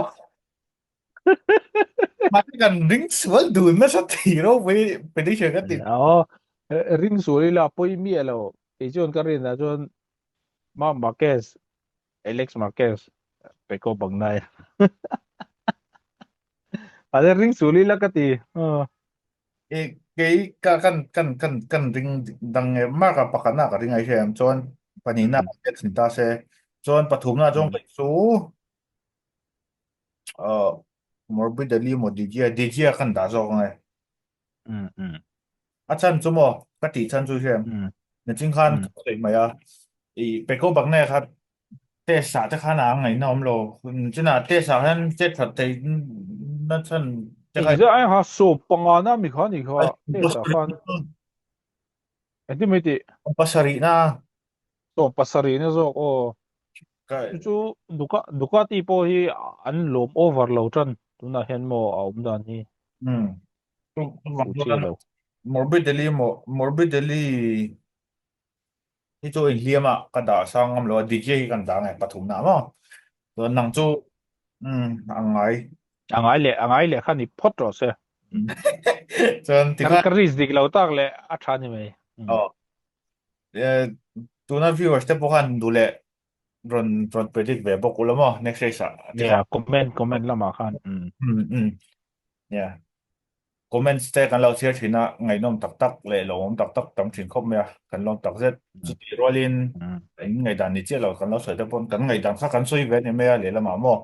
มาที่กันริงสวนดูนมาสักทีเราไปได้เชิญกันติดอ๋อริงสุริลาปุยมีเอลไอจอนกันรินนะจอนมาเกสเอเล็กซ์มาเกสไปก็บังไนอะไรริงสุริลากตีเออเอเกยกันริงดังมากกับปากกันหน้ากับริงไอเชมจนปนีน่าอืมเจ็ดสินตาเซจนปฐุมน่าจอืมงไปสู้เอ่อมอร์บิดลีหมดดีเจียกันด่าจงไงอืมอืมอาจารย์จุโมกติฉันจูเชมอืมเนี่ยจริงคันอืมเคยไหมอ่ะอีไปก็บังแน่ครับ เตะสาจะขนาดไหนน้อมโลคุณจะน่าเตะสาท่านเจ็ดผัดเตะนั่นท่านจะใครอีจะไอ้ฮะสูบปังอานะมีข้อนี่ไอ้ค่ะเอปัสริสาขันไอ้ที่ไม่ติปัสรินะสูบปัสสรีเนี่ยโซโอ้ก็จู่ดูกาตีโพฮีอันลมโอเวอร์โหลดจันตุน่าเห็นโมเอาอุ้มดานนี่อืมต้องหวังฟูตัวกันชีโลมอร์บิดเดลี่มอร์บิดเดลี่ที่ตัวอินเลียมอ่ะก็ด่าสร้างกำลังดีเจกันด่าไงปฐุมน้ำอ่ะตัวหนังจูอังไงอ่างไงเลยขันนี่พอดรอเซ่จนที่ข้าการิสดิกเราตั้งเลยอัชานี่ไหมอ๋อเออตัวนั้นฟิวสเต็ปพวกกันดูแลรอนเปรดิกแบบบอกกูแล้วมั้ง next race อ่ะที่เนี่ยข้าคอมเมนต์ละมาขันเนี่ย comment ste kan lo share thina ngai nom tak tak le lo om tak tak tam thin khop me kan lom tak zet chu ti rolin ngai dan ni che lo kan lo soi ta pon kan ngai dan kha kan soi ve ne me le la ma mo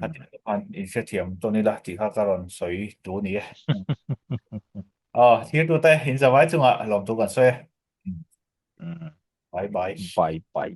hat an in se thiam to ni la ti kha ka ron soi tu ni thir tu te hin za vai chunga lom tu kan soi bye bye bye bye